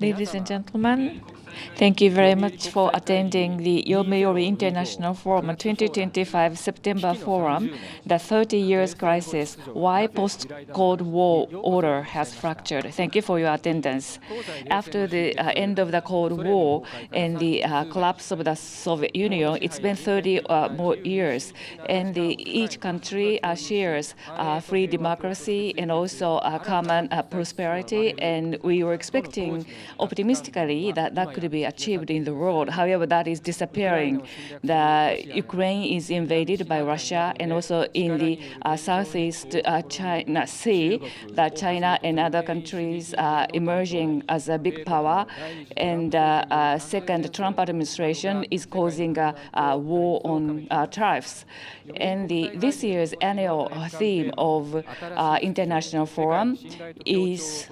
Ladies and gentlemen, thank you very much for attending the Yomiuri International Forum 2025 September Forum, the 30 Years Crisis, Why Post-Cold War Order Has Fractured. Thank you for your attendance. After the end of the Cold War and the collapse of the Soviet Union, it's been 30 more years, and each country shares free democracy and also common prosperity, and we were expecting optimistically that that could be achieved in the world. However, that is disappearing. The Ukraine is invaded by Russia, and also in the Southeast China Sea, that China and other countries are emerging as a big power. And second, Trump administration is causing a war on tariffs. And this year's annual theme of International Forum is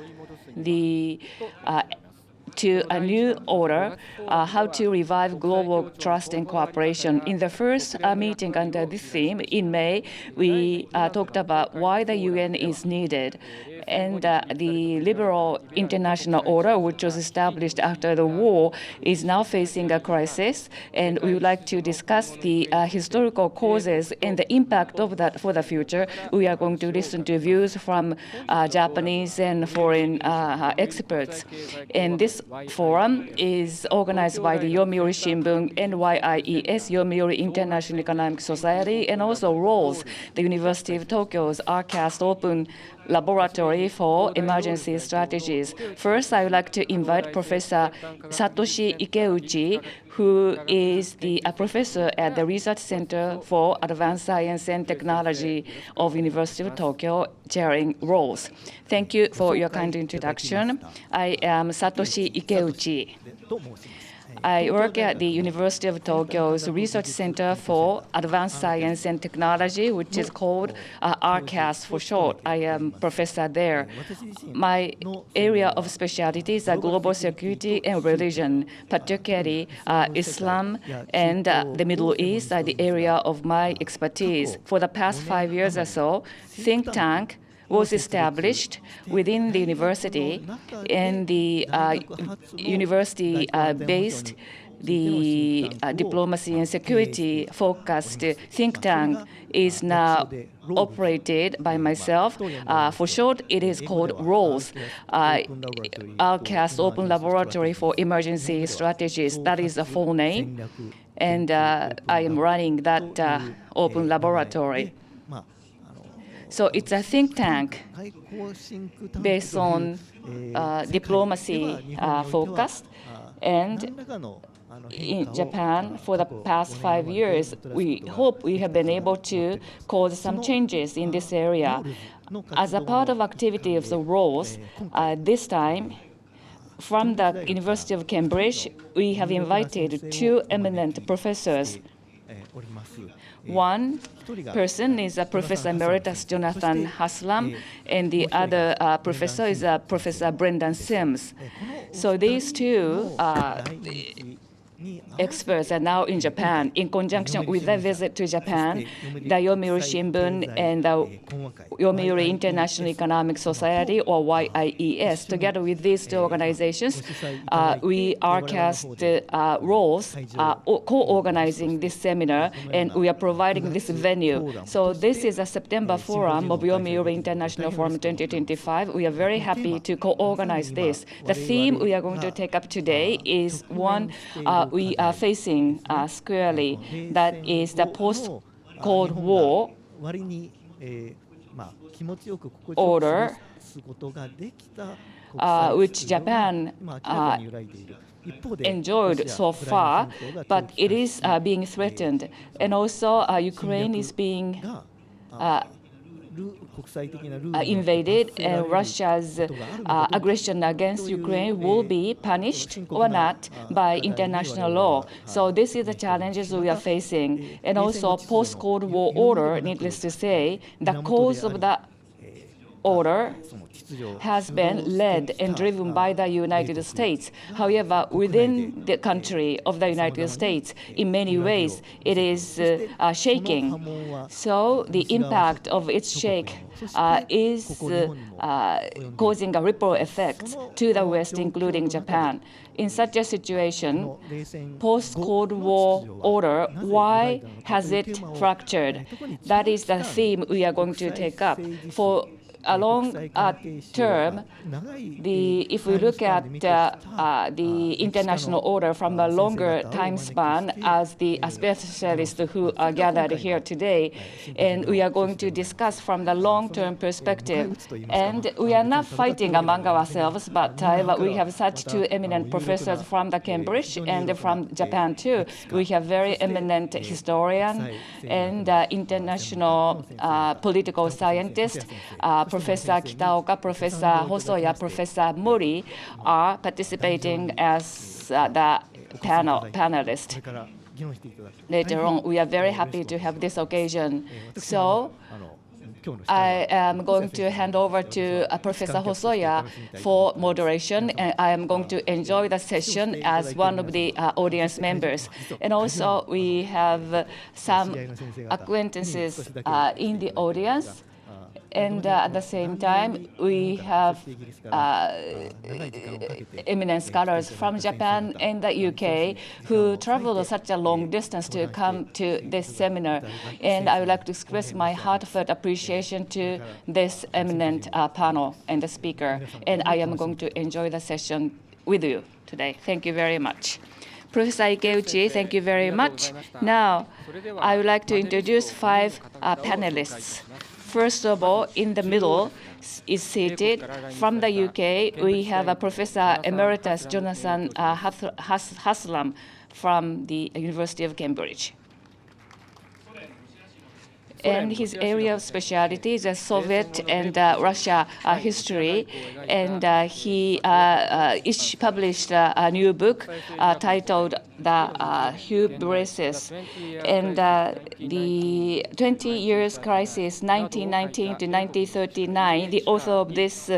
to a new order, how to revive global trust and cooperation. In the first meeting under this theme in May, we talked about why the UN is needed. And the liberal international order, which was established after the war, is now facing a crisis. And we would like to discuss the historical causes and the impact of that for the future. We are going to listen to views from Japanese and foreign experts. And this forum is organized by the Yomiuri Shimbun, NYIES, Yomiuri International Economic Society, and also ROLES, the University of Tokyo's RCAST Open Laboratory for Emergency Strategies. First, I would like to invite Professor Satoshi Ikeuchi, who is the professor at the Research Center for Advanced Science and Technology of University of Tokyo, chairing ROLES. Thank you for your kind introduction. I am Satoshi Ikeuchi. I work at the University of Tokyo's Research Center for Advanced Science and Technology, which is called RCAST for short. I am professor there. My area of specialty is global security and religion, particularly Islam and the Middle East are the area of my expertise. For the past 5 years or so, think tank was established within the university, and the university based the diplomacy and security focused think tank is now operated by myself. For short, it is called ROLES, RCAST Open Laboratory for Emergency Strategies. That is the full name, and I am running that open laboratory. So it's a think tank based on diplomacy focused. And in Japan, for the past 5 years, we hope we have been able to cause some changes in this area. As a part of activity of the ROLES, this time, from the University of Cambridge, we have invited 2 eminent professors. One person is Professor Emeritus Jonathan Haslam, and the other professor is Professor Brendan Sims. So these 2 experts are now in Japan. In conjunction with their visit to Japan, the Yomiuri Shimbun and the Yomiuri International Economic Society, or YIES, together with these 2 organizations, we RCAST ROLES co-organizing this seminar, and we are providing this venue. So this is a September forum of Yomiuri International Forum 2025. We are very happy to co-organize this. The theme we are going to take up today is one we are facing squarely, that is the post-Cold War order, which Japan enjoyed so far, but it is being threatened. And also Ukraine is being invaded, and Russia's aggression against Ukraine will be punished or not by international law. So this is the challenges we are facing. And also post-Cold War order, needless to say, the cause of the order has been led and driven by the United States. However, within the country of the United States, in many ways, it is shaking. So the impact of its shake is causing a ripple effect to the West, including Japan. In such a situation, post-Cold War order, why has it fractured? That is the theme we are going to take up. For a long term, if we look at the international order from a longer time span, as the specialists who are gathered here today, and we are going to discuss from the long-term perspective. And we are not fighting among ourselves, but we have such two eminent professors from the Cambridge and from Japan too. We have very eminent historian and international political scientist, Professor Kitaoka, Professor Hosoya, Professor Mori are participating as the panelists. Later on, we are very happy to have this occasion. So I am going to hand over to Professor Hosoya for moderation, and I am going to enjoy the session as one of the audience members. And also, we have some acquaintances in the audience. And at the same time, we have eminent scholars from Japan and the UK who traveled such a long distance to come to this seminar. And I would like to express my heartfelt appreciation to this eminent panel and the speaker. And I am going to enjoy the session with you today. Thank you very much. Professor Ikeuchi, thank you very much. Now, I would like to introduce 5 panelists. First of all, in the middle is seated from the UK. We have a Professor Emeritus Jonathan Haslam from the University of Cambridge. And his area of specialty is Soviet and Russia history. And he published a new book titled The Hubris. And the 20 years crisis, 1919 to 1939, the author of this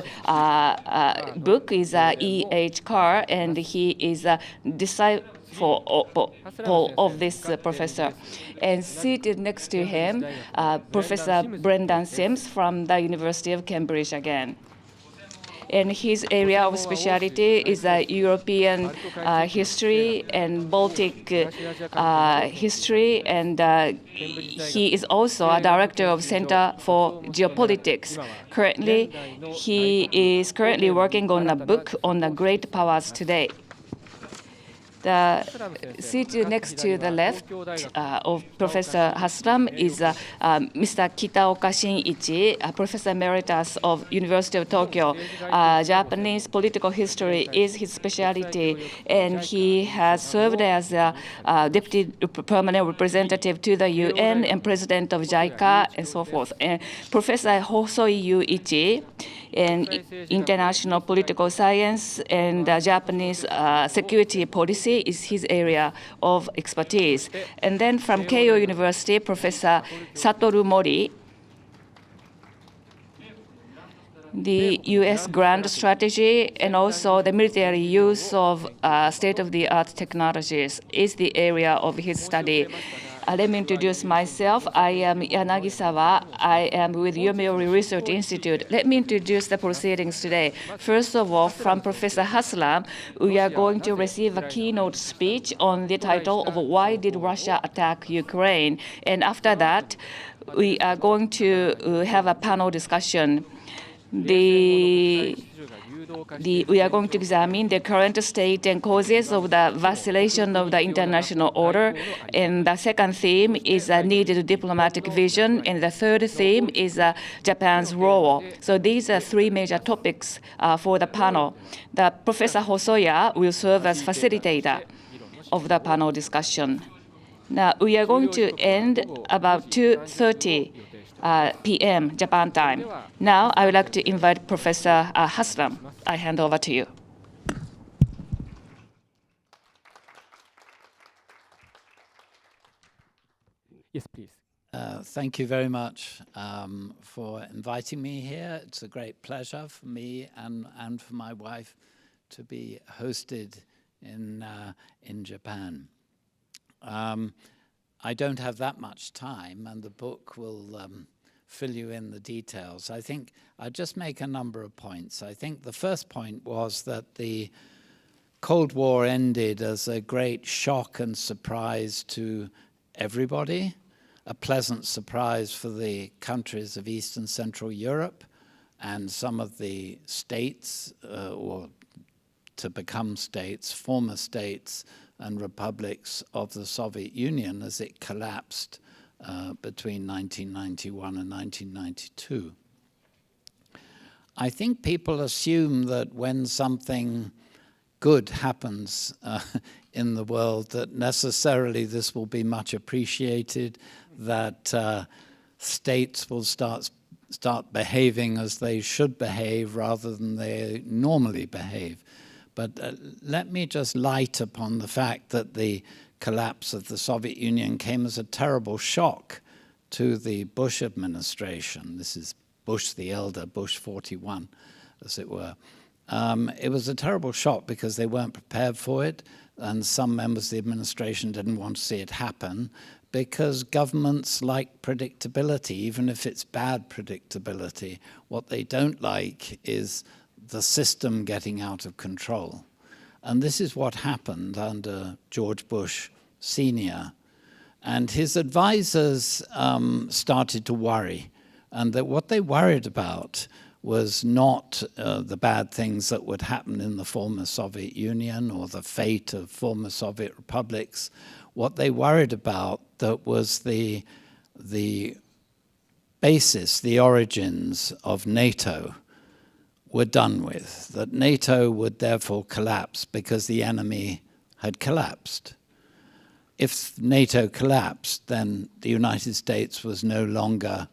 book is E.H. Carr, and he is a disciple of this professor. And seated next to him, Professor Brendan Sims from the University of Cambridge again. And his area of specialty is European history and Baltic history, and he is also a director of Center for Geopolitics. Currently, he is currently working on a book on the great powers today. The seat next to the left of Professor Haslam is Mr. Kitaoka Shinichi, Professor Emeritus of University of Tokyo. Japanese political history is his specialty, and he has served as a deputy permanent representative to the UN and president of JICA and so forth. And Professor Hosoya Yuichi in international political science and Japanese security policy is his area of expertise. And then from Keio University, Professor Satoru Mori, the U.S. grand strategy and also the military use of state-of-the-art technologies is the area of his study. Let me introduce myself. I am Yanagisawa. I am with Yomiuri Research Institute. Let me introduce the proceedings today. First of all, from Professor Haslam, we are going to receive a keynote speech on the title of Why Did Russia Attack Ukraine? And after that, we are going to have a panel discussion. We are going to examine the current state and causes of the vacillation of the international order. And the second theme is a needed diplomatic vision. And the third theme is Japan's role. So these are 3 major topics for the panel. The Professor Hosoya will serve as facilitator of the panel discussion. Now, we are going to end about 2:30 p.m. Japan time. Now, I would like to invite Professor Haslam. I hand over to you. Yes, please. Thank you very much for inviting me here. It's a great pleasure for me and for my wife to be hosted in Japan. I don't have that much time, and the book will fill you in the details. I think I'll just make a number of points. I think the first point was that the Cold War ended as a great shock and surprise to everybody, a pleasant surprise for the countries of East and Central Europe and some of the states, or to become states, former states and republics of the Soviet Union as it collapsed between 1991 and 1992. I think people assume that when something good happens in the world, that necessarily this will be much appreciated, that states will start behaving as they should behave rather than they normally behave. But let me just light upon the fact that the collapse of the Soviet Union came as a terrible shock to the Bush administration. This is Bush the elder, Bush 41, as it were. It was a terrible shock because they weren't prepared for it, and some members of the administration didn't want to see it happen because governments like predictability, even if it's bad predictability. What they don't like is the system getting out of control. And this is what happened under George Bush Sr. And his advisors started to worry, and that what they worried about was not the bad things that would happen in the former Soviet Union or the fate of former Soviet republics. What they worried about that was the basis, the origins of NATO were done with, that NATO would therefore collapse because the enemy had collapsed. If NATO collapsed, then the United States was no longer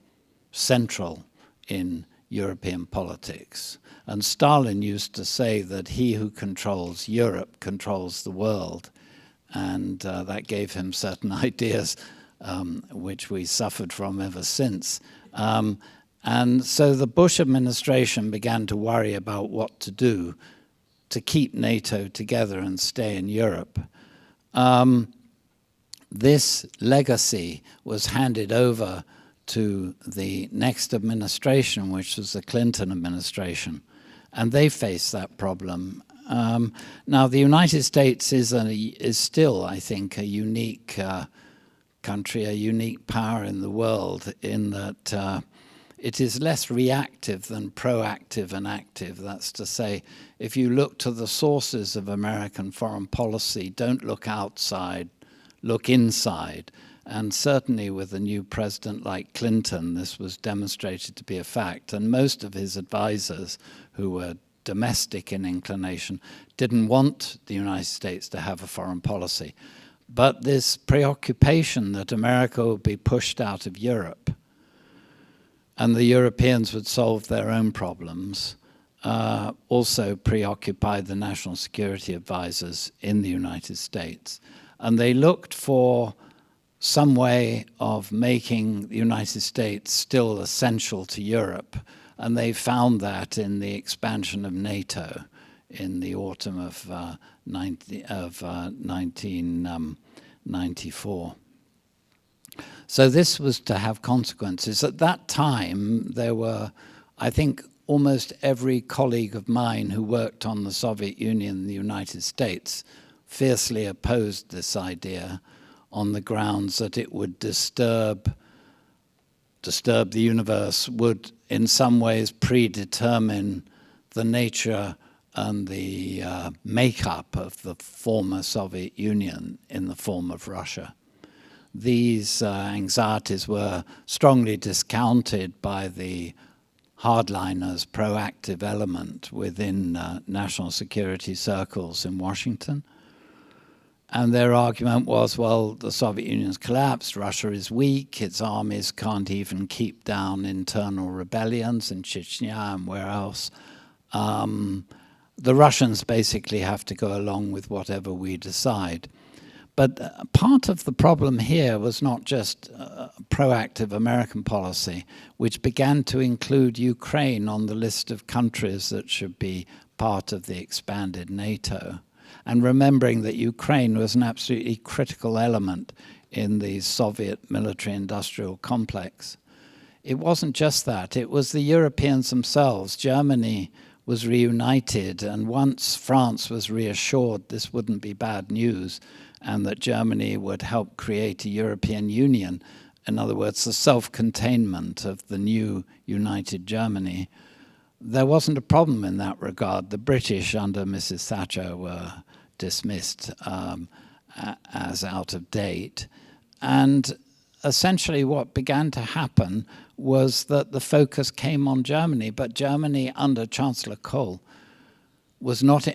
central in European politics. And Stalin used to say that he who controls Europe controls the world. And that gave him certain ideas, which we suffered from ever since. And so the Bush administration began to worry about what to do to keep NATO together and stay in Europe. This legacy was handed over to the next administration, which was the Clinton administration, and they faced that problem. Now, the United States is still, I think, a unique country, a unique power in the world, in that it is less reactive than proactive and active. That's to say, if you look to the sources of American foreign policy, don't look outside, look inside. And certainly with a new president like Clinton, this was demonstrated to be a fact. And most of his advisors, who were domestic in inclination, didn't want the United States to have a foreign policy. But this preoccupation that America would be pushed out of Europe and the Europeans would solve their own problems also preoccupied the national security advisors in the United States. And they looked for some way of making the United States still essential to Europe. And they found that in the expansion of NATO in the autumn of 1994. So this was to have consequences. At that time, there were, I think, almost every colleague of mine who worked on the Soviet Union and the United States fiercely opposed this idea on the grounds that it would disturb the universe, would in some ways predetermine the nature and the makeup of the former Soviet Union in the form of Russia. These anxieties were strongly discounted by the hardliners' proactive element within national security circles in Washington. And their argument was, well, the Soviet Union's collapsed, Russia is weak, its armies can't even keep down internal rebellions in Chechnya and where else. The Russians basically have to go along with whatever we decide. But part of the problem here was not just proactive American policy, which began to include Ukraine on the list of countries that should be part of the expanded NATO. And remembering that Ukraine was an absolutely critical element in the Soviet military-industrial complex. It wasn't just that, it was the Europeans themselves. Germany was reunited, and once France was reassured this wouldn't be bad news, and that Germany would help create a European Union, in other words, the self-containment of the new united Germany, there wasn't a problem in that regard. The British under Mrs. Thatcher were dismissed as out of date. And essentially what began to happen was that the focus came on Germany, but Germany under Chancellor Kohl was not,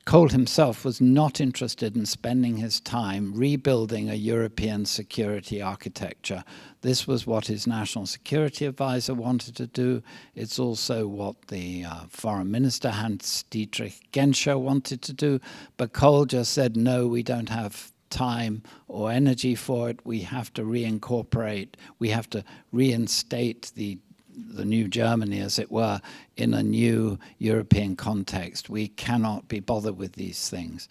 Kohl himself was not interested in spending his time rebuilding a European security architecture. This was what his national security advisor wanted to do. It's also what the foreign minister, Hans-Dietrich Genscher, wanted to do. But Kohl just said, no, we don't have time or energy for it. We have to reincorporate, we have to reinstate the new Germany, as it were, in a new European context. We cannot be bothered with these things.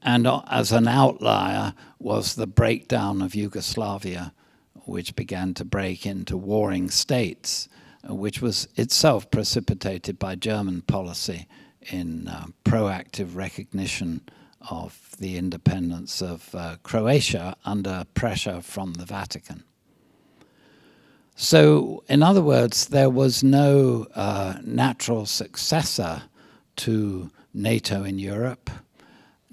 And as an outlier was the breakdown of Yugoslavia, which began to break into warring states, which was itself precipitated by German policy in proactive recognition of the independence of Croatia under pressure from the Vatican. So, in other words, there was no natural successor to NATO in Europe.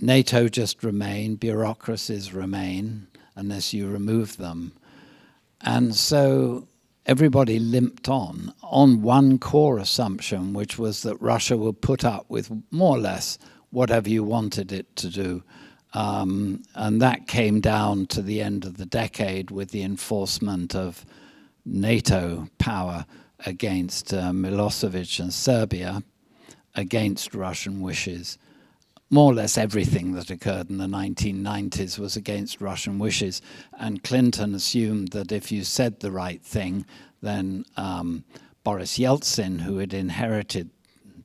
NATO just remained, bureaucracies remain, unless you remove them. And so everybody limped on one core assumption, which was that Russia would put up with more or less whatever you wanted it to do. And that came down to the end of the decade with the enforcement of NATO power against Milosevic and Serbia, against Russian wishes. More or less everything that occurred in the 1990s was against Russian wishes, and Clinton assumed that if you said the right thing, then Boris Yeltsin, who had inherited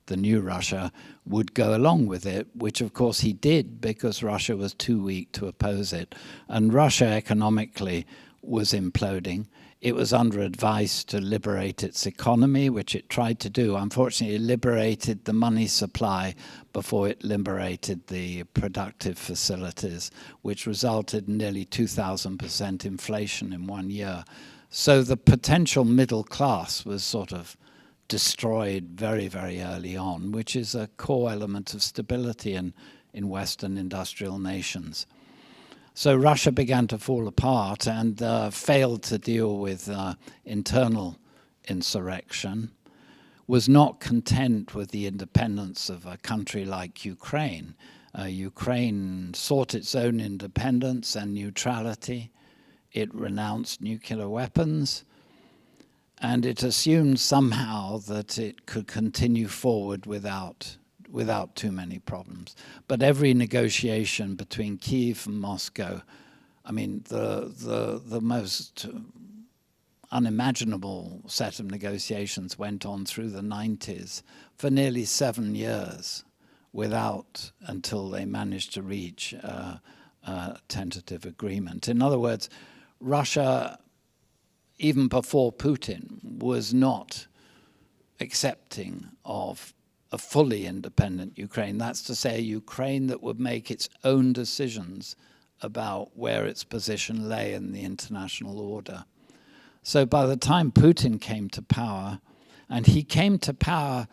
the new Russia, would go along with it, which of course he did because Russia was too weak to oppose it. And Russia economically was imploding. It was under advice to liberate its economy, which it tried to do. Unfortunately, it liberated the money supply before it liberated the productive facilities, which resulted in nearly 2,000% inflation in 1 year. So the potential middle class was sort of destroyed very, very early on, which is a core element of stability in Western industrial nations. So Russia began to fall apart and failed to deal with internal insurrection, was not content with the independence of a country like Ukraine. Ukraine sought its own independence and neutrality. It renounced nuclear weapons, and it assumed somehow that it could continue forward without too many problems. But every negotiation between Kyiv and Moscow, I mean, the most unimaginable set of negotiations went on through the 90s for nearly 7 years until they managed to reach a tentative agreement. In other words, Russia, even before Putin, was not accepting of a fully independent Ukraine. That's to say, a Ukraine that would make its own decisions about where its position lay in the international order. So by the time Putin came to power, and he came to power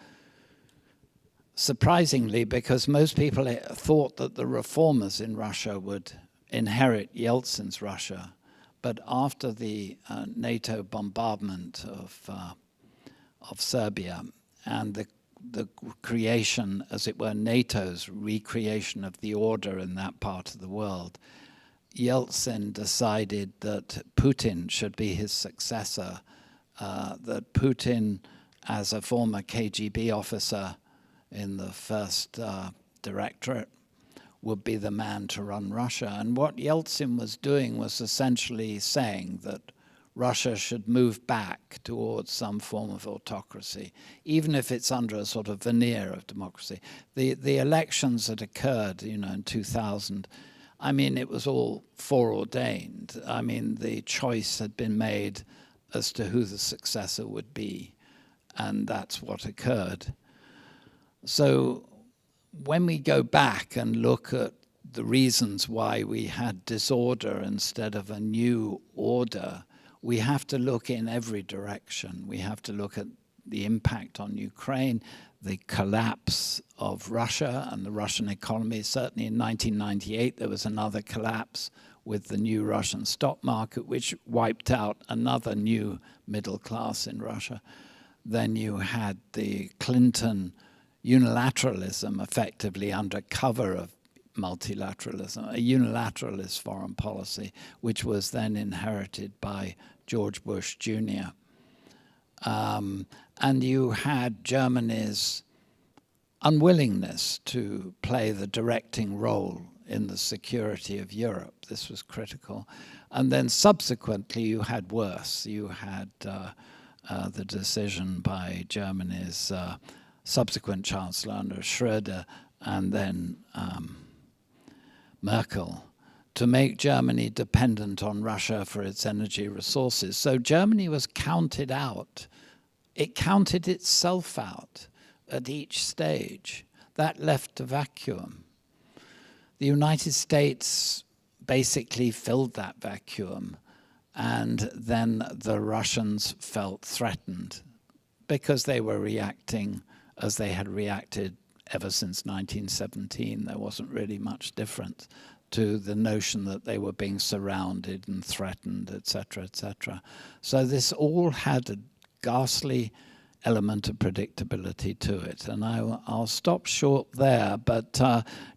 surprisingly because most people thought that the reformers in Russia would inherit Yeltsin's Russia. But after the NATO bombardment of Serbia and the creation, as it were, NATO's recreation of the order in that part of the world, Yeltsin decided that Putin should be his successor, that Putin, as a former KGB officer in the first directorate, would be the man to run Russia. And what Yeltsin was doing was essentially saying that Russia should move back towards some form of autocracy, even if it's under a sort of veneer of democracy. The elections that occurred, in 2000, I mean, it was all foreordained. I mean, the choice had been made as to who the successor would be, and that's what occurred. So when we go back and look at the reasons why we had disorder instead of a new order, we have to look in every direction. We have to look at the impact on Ukraine, the collapse of Russia and the Russian economy. Certainly in 1998, there was another collapse with the new Russian stock market, which wiped out another new middle class in Russia. Then you had the Clinton unilateralism, effectively under cover of multilateralism, a unilateralist foreign policy, which was then inherited by George Bush Jr. And you had Germany's unwillingness to play the directing role in the security of Europe. This was critical. And then subsequently you had worse. You had the decision by Germany's subsequent Chancellor under Schröder and then Merkel to make Germany dependent on Russia for its energy resources. So Germany was counted out. It counted itself out at each stage. That left a vacuum. The United States basically filled that vacuum, and then the Russians felt threatened because they were reacting as they had reacted ever since 1917. There wasn't really much difference to the notion that they were being surrounded and threatened, etc., etc. So this all had a ghastly element of predictability to it. And I'll stop short there, but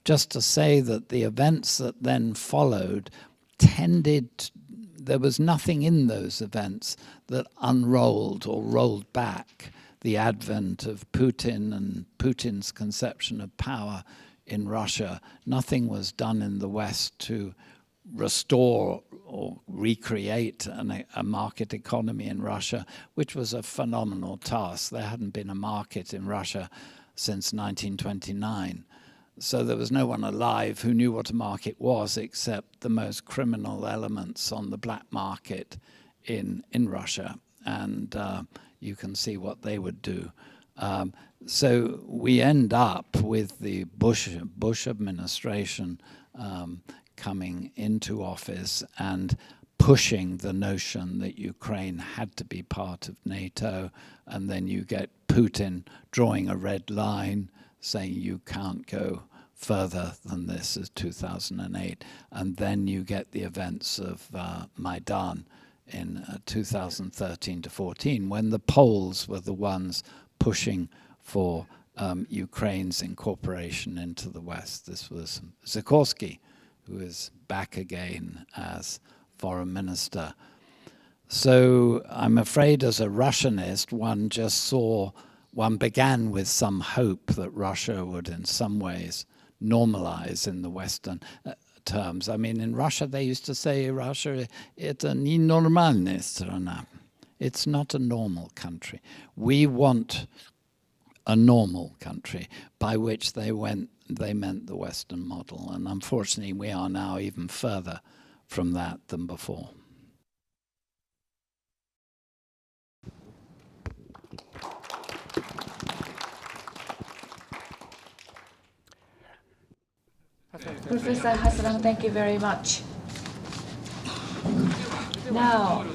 just to say that the events that then followed there was nothing in those events that unrolled or rolled back the advent of Putin and Putin's conception of power in Russia. Nothing was done in the West to restore or recreate a market economy in Russia, which was a phenomenal task. There hadn't been a market in Russia since 1929. So there was no one alive who knew what a market was except the most criminal elements on the black market in Russia. And you can see what they would do. So we end up with the Bush administration coming into office and pushing the notion that Ukraine had to be part of NATO, and then you get Putin drawing a red line saying you can't go further than this as 2008, and then you get the events of Maidan in 2013 to 14, when the Poles were the ones pushing for Ukraine's incorporation into the West. This was Sikorski, who is back again as foreign minister. So I'm afraid as a Russianist, one began with some hope that Russia would in some ways normalize in the Western terms. I mean, in Russia, they used to say Russia, it's a nenormalная страна. It's not a normal country. We want a normal country, by which they meant the Western model. And unfortunately, we are now even further from that than before. Professor Haslam, thank you very much. Now,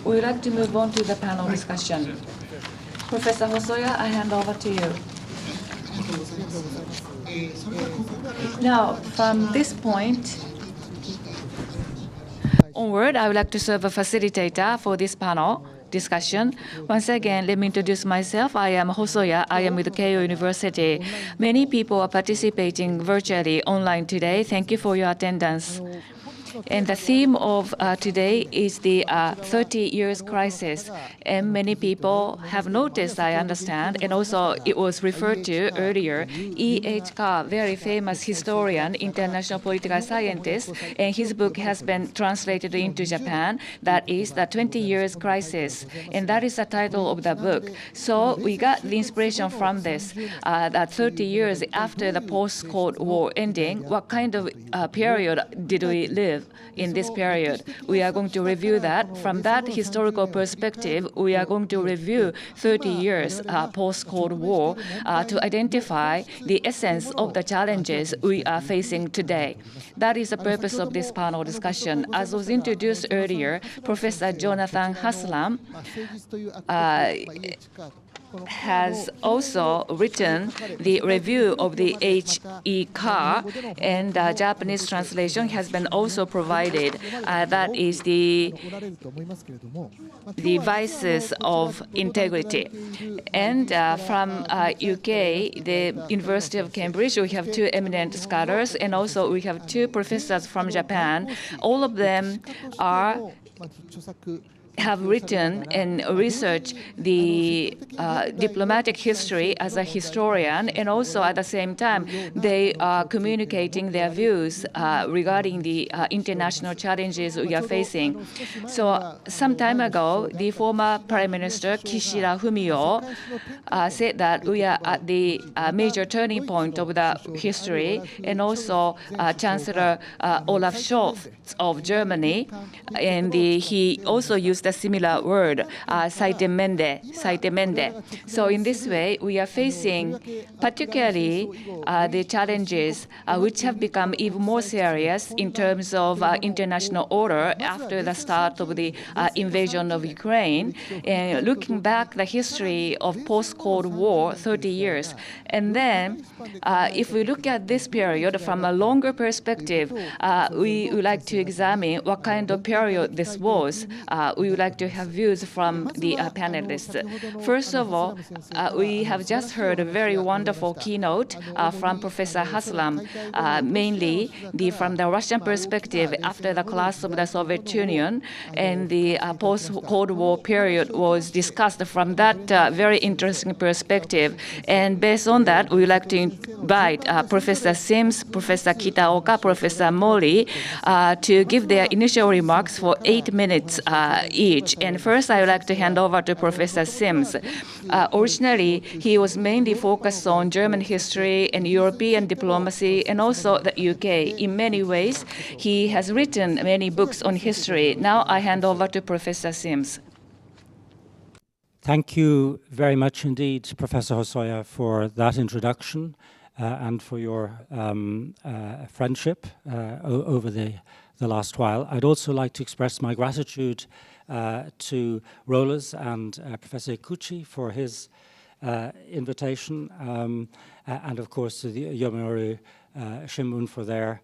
we would like to move on to the panel discussion. Professor Hosoya, I hand over to you. Now, from this point onward, I would like to serve a facilitator for this panel discussion. Once again, let me introduce myself. I am Hosoya. I am with Keio University. Many people are participating virtually online today. Thank you for your attendance. And the theme of today is the 30 years crisis. And many people have noticed, I understand, and also it was referred to earlier, E.H. Carr, very famous historian, international political scientist, and his book has been translated into Japan. That is the 20 years crisis. And that is the title of the book. So we got the inspiration from this, that 30 years after the post-Cold War ending, what kind of period did we live in this period? We are going to review that. From that historical perspective, we are going to review 30 years post-Cold War to identify the essence of the challenges we are facing today. That is the purpose of this panel discussion. As was introduced earlier, Professor Jonathan Haslam has also written the review of the H.E. Carr, and the Japanese translation has been also provided. That is the Vices of Integrity. And from UK, the University of Cambridge, we have two eminent scholars, and also we have two professors from Japan. All of them have written and researched the diplomatic history as a historian, and also at the same time they are communicating their views regarding the international challenges we are facing. So some time ago, the former Prime Minister Kishida Fumio said that we are at the major turning point of the history, and also Chancellor Olaf Scholz of Germany, and he also used a similar word, Zeitenwende. So in this way, we are facing particularly the challenges which have become even more serious in terms of international order after the start of the invasion of Ukraine. And looking back the history of post-Cold War, 30 years. And then if we look at this period from a longer perspective, we would like to examine what kind of period this was. We would like to have views from the panelists. First of all, we have just heard a very wonderful keynote from Professor Haslam, mainly from the Russian perspective after the collapse of the Soviet Union, and the post-Cold War period was discussed from that very interesting perspective. And based on that, we would like to invite Professor Sims, Professor Kitaoka, Professor Mori to give their initial remarks for 8 minutes each. And first, I would like to hand over to Professor Sims. Originally, he was mainly focused on German history and European diplomacy, and also the UK. In many ways, he has written many books on history. Now I hand over to Professor Sims. Thank you very much indeed, Professor Hosoya, for that introduction and for your friendship over the last while. I'd also like to express my gratitude to Rolas and Professor Ikuchi for his invitation, and of course to the Yomiuri Shimbun for their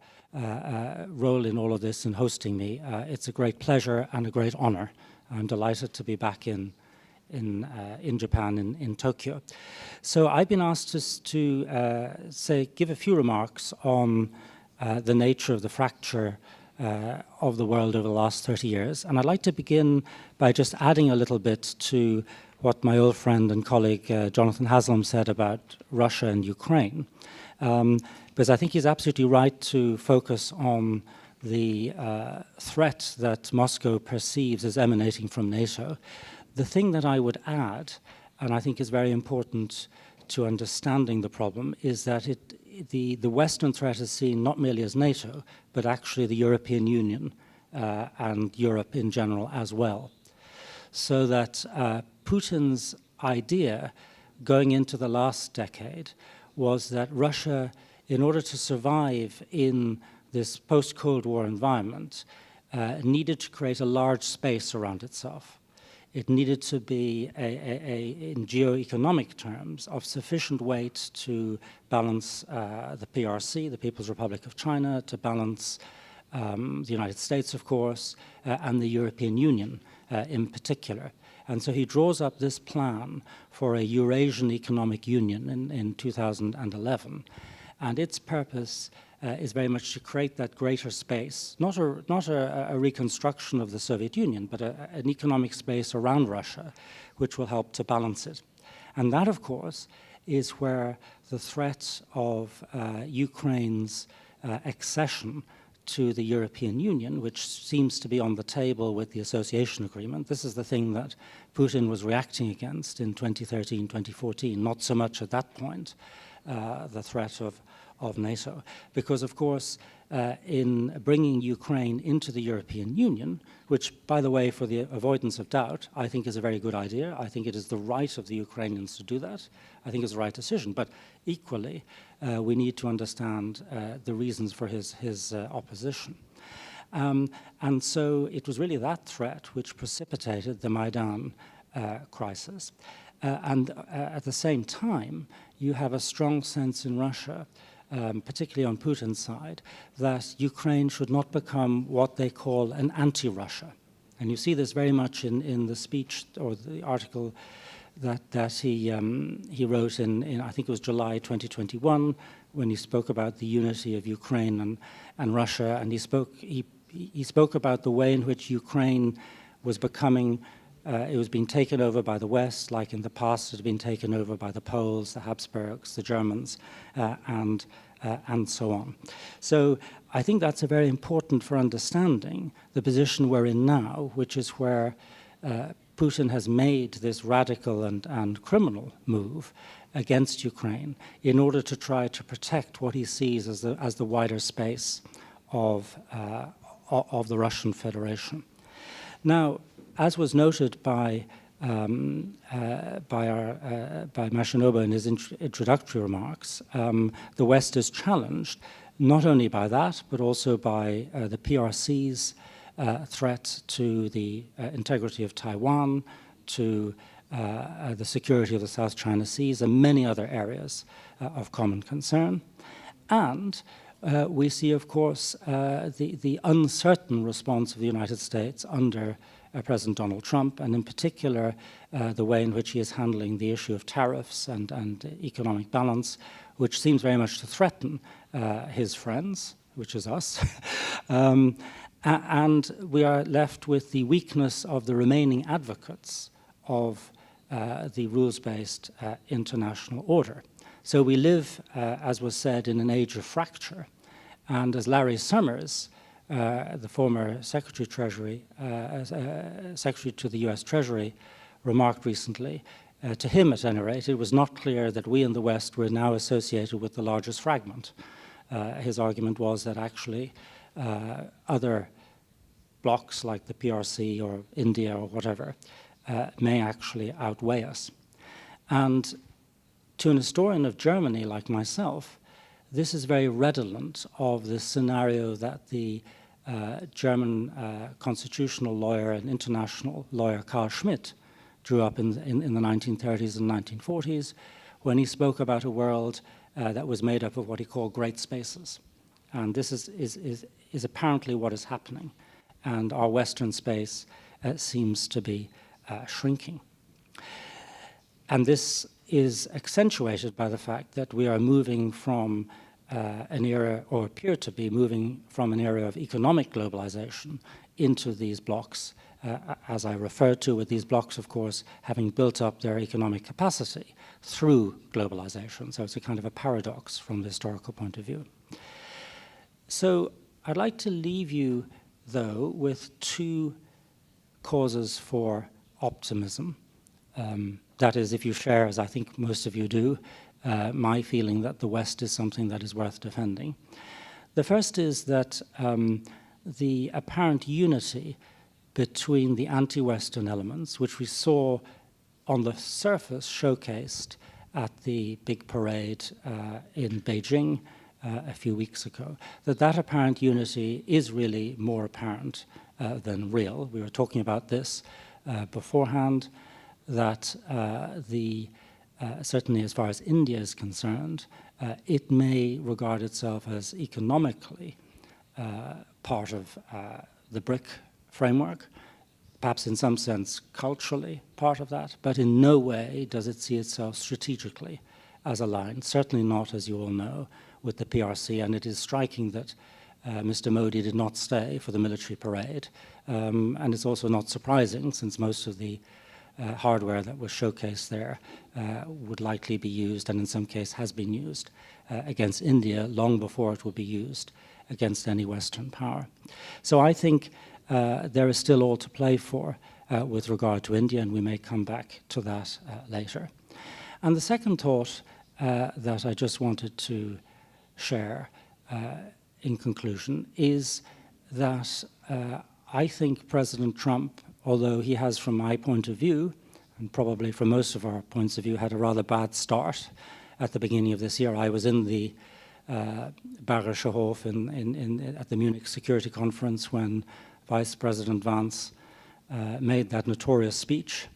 role in all of this and hosting me. It's a great pleasure and a great honor. I'm delighted to be back in Japan, in Tokyo. So I've been asked to give a few remarks on the nature of the fracture of the world over the last 30 years. And I'd like to begin by just adding a little bit to what my old friend and colleague Jonathan Haslam said about Russia and Ukraine. Because I think he's absolutely right to focus on the threat that Moscow perceives as emanating from NATO. The thing that I would add, and I think is very important to understanding the problem, is that the Western threat is seen not merely as NATO, but actually the European Union and Europe in general as well. So that Putin's idea going into the last decade was that Russia, in order to survive in this post-Cold War environment, needed to create a large space around itself. It needed to be, in geo-economic terms, of sufficient weight to balance the PRC, the People's Republic of China, to balance the United States, of course, and the European Union in particular. And so he draws up this plan for a Eurasian Economic Union in 2011. And its purpose is very much to create that greater space, not a reconstruction of the Soviet Union, but an economic space around Russia, which will help to balance it. And that, of course, is where the threat of Ukraine's accession to the European Union, which seems to be on the table with the association agreement. This is the thing that Putin was reacting against in 2013, 2014, not so much at that point, the threat of NATO. Because, of course, in bringing Ukraine into the European Union, which, by the way, for the avoidance of doubt, I think is a very good idea. I think it is the right of the Ukrainians to do that. I think it's the right decision. But equally, we need to understand the reasons for his opposition. And so it was really that threat which precipitated the Maidan crisis. And at the same time, you have a strong sense in Russia, particularly on Putin's side, that Ukraine should not become what they call an anti-Russia. And you see this very much in the speech or the article that he wrote in, I think it was July 2021, when he spoke about the unity of Ukraine and Russia, and he spoke about the way in which Ukraine was becoming, it was being taken over by the West, like in the past it had been taken over by the Poles, the Habsburgs, the Germans, and so on. So I think that's very important for understanding the position we're in now, which is where Putin has made this radical and criminal move against Ukraine in order to try to protect what he sees as the wider space of the Russian Federation. Now, as was noted by Mashinobu in his introductory remarks, the West is challenged not only by that, but also by the PRC's threat to the integrity of Taiwan, to the security of the South China Seas, and many other areas of common concern. And we see, of course, the uncertain response of the United States under President Donald Trump, and in particular, the way in which he is handling the issue of tariffs and economic balance, which seems very much to threaten his friends, which is us. And we are left with the weakness of the remaining advocates of the rules-based international order. So we live, as was said, in an age of fracture. And as Larry Summers, the former Secretary to the US Treasury, remarked recently, to him at any rate, it was not clear that we in the West were now associated with the largest fragment. His argument was that actually other blocs like the PRC or India or whatever may actually outweigh us. And to an historian of Germany like myself, this is very redolent of the scenario that the German constitutional lawyer and international lawyer Carl Schmitt drew up in the 1930s and 1940s when he spoke about a world that was made up of what he called great spaces. And this is apparently what is happening. And our Western space seems to be shrinking. And this is accentuated by the fact that we are moving from an era, or appear to be moving from an era of economic globalization into these blocks, as I referred to, with these blocks, of course, having built up their economic capacity through globalization. So it's a kind of a paradox from the historical point of view. So I'd like to leave you, though, with two causes for optimism. That is, if you share, as I think most of you do, my feeling that the West is something that is worth defending. The first is that the apparent unity between the anti-Western elements, which we saw on the surface showcased at the big parade in Beijing a few weeks ago, that apparent unity is really more apparent than real. We were talking about this beforehand, that certainly as far as India is concerned, it may regard itself as economically part of the BRIC framework, perhaps in some sense culturally part of that, but in no way does it see itself strategically as aligned, certainly not, as you all know, with the PRC, and it is striking that Mr. Modi did not stay for the military parade. And it's also not surprising, since most of the hardware that was showcased there would likely be used, and in some case has been used, against India long before it will be used against any Western power. So I think there is still all to play for with regard to India, and we may come back to that later. And the second thought that I just wanted to share in conclusion is that I think President Trump, although he has, from my point of view, and probably from most of our points of view, had a rather bad start at the beginning of this year. I was in the Bayerischer Hof at the Munich Security Conference when Vice President Vance made that notorious speech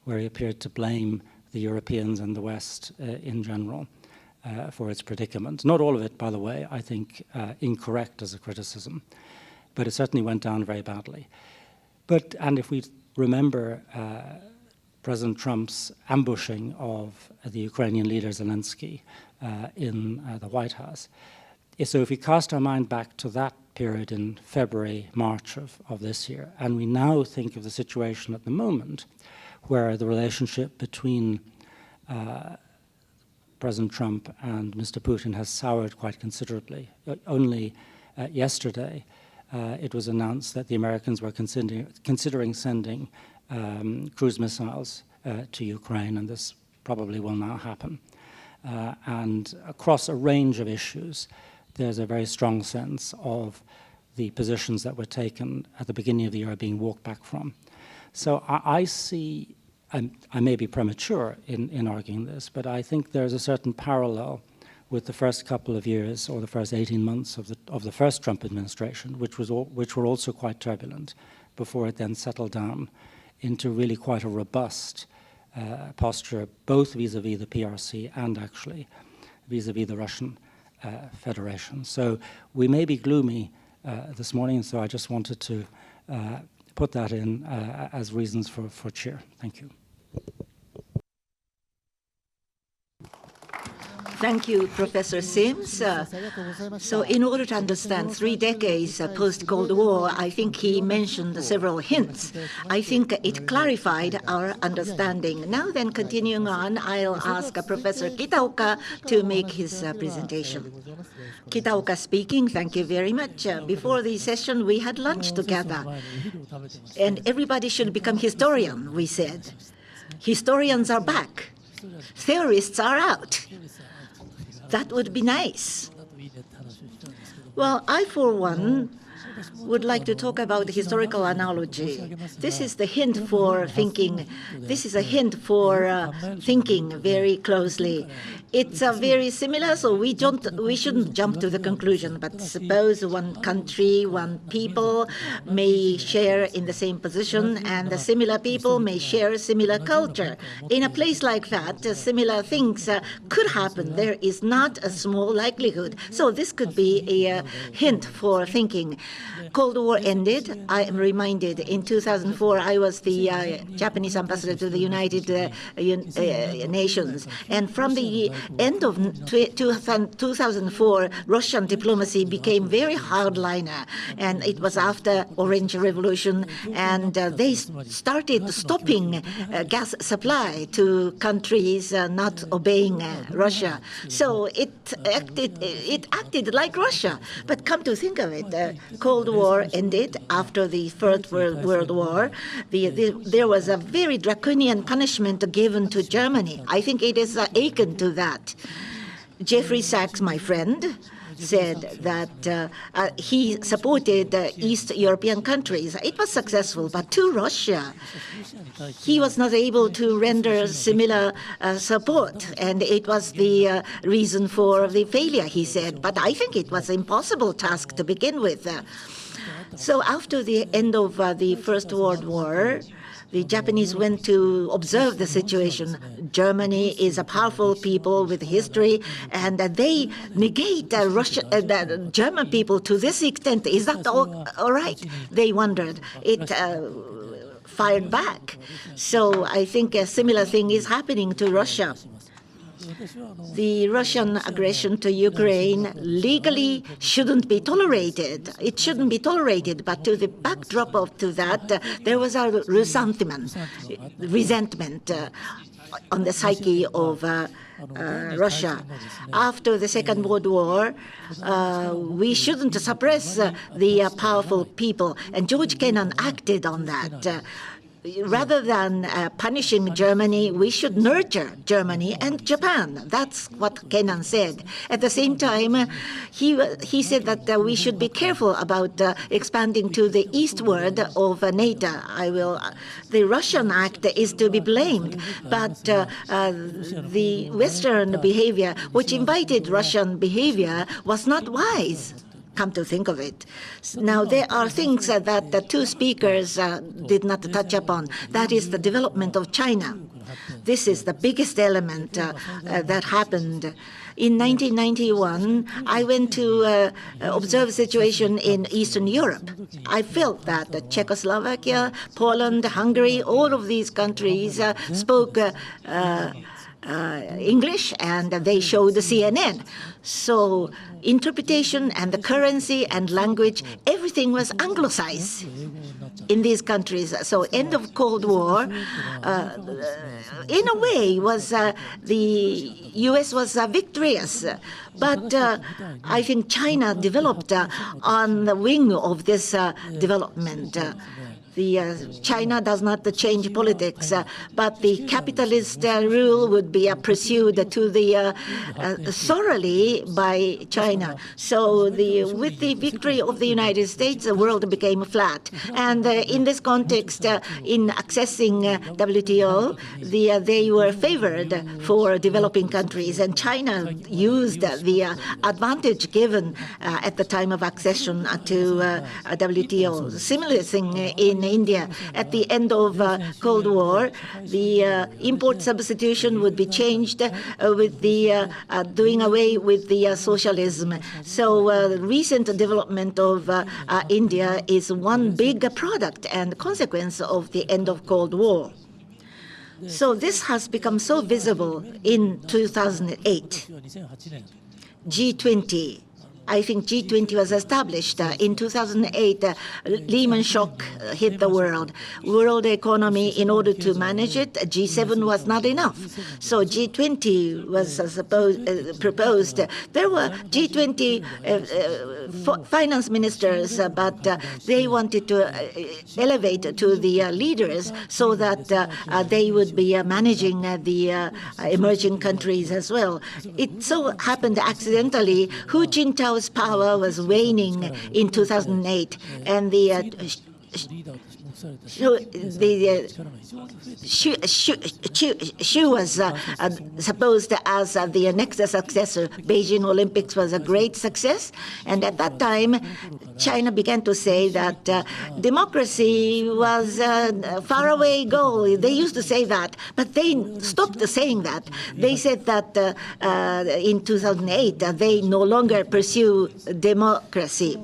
where he appeared to blame the Europeans and the West in general for its predicament. Not all of it, by the way, I think incorrect as a criticism, but it certainly went down very badly. And if we remember President Trump's ambushing of the Ukrainian leader Zelensky in the White House. So if we cast our mind back to that period in February, March of this year, and we now think of the situation at the moment where the relationship between President Trump and Mr. Putin has soured quite considerably. Only yesterday it was announced that the Americans were considering sending cruise missiles to Ukraine, and this probably will now happen. And across a range of issues, there's a very strong sense of the positions that were taken at the beginning of the year being walked back from. So I see, and I may be premature in arguing this, but I think there's a certain parallel with the first couple of years or the first 18 months of the first Trump administration, which were also quite turbulent, before it then settled down into really quite a robust posture, both vis-à-vis the PRC and actually vis-à-vis the Russian Federation. So we may be gloomy this morning, so I just wanted to put that in as reasons for cheer. Thank you. Thank you, Professor Sims. So in order to understand 3 decades post-Cold War, I think he mentioned several hints. I think it clarified our understanding. Now then, continuing on, I'll ask Professor Kitaoka to make his presentation. Kitaoka speaking. Thank you very much. Before the session, we had lunch together. And everybody should become historian, we said. Historians are back. Theorists are out. That would be nice. Well, I, for one, would like to talk about the historical analogy. This is the hint for thinking. This is a hint for thinking very closely. It's very similar, so we shouldn't jump to the conclusion. But suppose one country, one people may share in the same position, and the similar people may share a similar culture. In a place like that, similar things could happen. There is not a small likelihood. So this could be a hint for thinking. Cold War ended. I am reminded in 2004 I was the Japanese ambassador to the United Nations, and from the end of 2004, Russian diplomacy became very hardliner, and it was after Orange Revolution, and they started stopping gas supply to countries not obeying Russia. So it acted like Russia. But come to think of it, the Cold War ended after the First World War. There was a very draconian punishment given to Germany. I think it is akin to that. Jeffrey Sachs, my friend, said that he supported East European countries. It was successful, but to Russia, he was not able to render similar support, and it was the reason for the failure, he said. But I think it was an impossible task to begin with. So after the end of the First World War, the Japanese went to observe the situation. Germany is a powerful people with history, and they negate the German people to this extent. Is that all right? They wondered. It fired back. So I think a similar thing is happening to Russia. The Russian aggression to Ukraine legally shouldn't be tolerated. It shouldn't be tolerated, but to the backdrop of that, there was a resentment on the psyche of Russia. After the Second World War, we shouldn't suppress the powerful people, and George Kennan acted on that. Rather than punishing Germany, we should nurture Germany and Japan. That's what Kennan said. At the same time, he said that we should be careful about expanding to the eastward of NATO. The Russian act is to be blamed, but the Western behavior, which invited Russian behavior, was not wise. Come to think of it. Now, there are things that the two speakers did not touch upon. That is the development of China. This is the biggest element that happened. In 1991, I went to observe the situation in Eastern Europe. I felt that Czechoslovakia, Poland, Hungary, all of these countries spoke English, and they showed the CNN. So interpretation and the currency and language, everything was anglicized in these countries. So end of Cold War, in a way, was the U.S. was victorious. But I think China developed on the wing of this development. China does not change politics, but the capitalist rule would be pursued to the thoroughly by China. So with the victory of the United States, the world became flat. And in this context, in accessing WTO, they were favored for developing countries, and China used the advantage given at the time of accession to WTO. Similar thing in India. At the end of Cold War, the import substitution would be changed with the doing away with the socialism. So recent development of India is one big product and consequence of the end of Cold War. So this has become so visible in 2008. G20. I think G20 was established in 2008. Lehman shock hit the world. World economy, in order to manage it, G7 was not enough. So G20 was proposed. There were G20 finance ministers, but they wanted to elevate to the leaders so that they would be managing the emerging countries as well. It so happened accidentally, Hu Jintao's power was waning in 2008, and Xu was supposed as the next successor. Beijing Olympics was a great success, and at that time, China began to say that democracy was a faraway goal. They used to say that, but they stopped saying that. They said that in 2008, they no longer pursue democracy.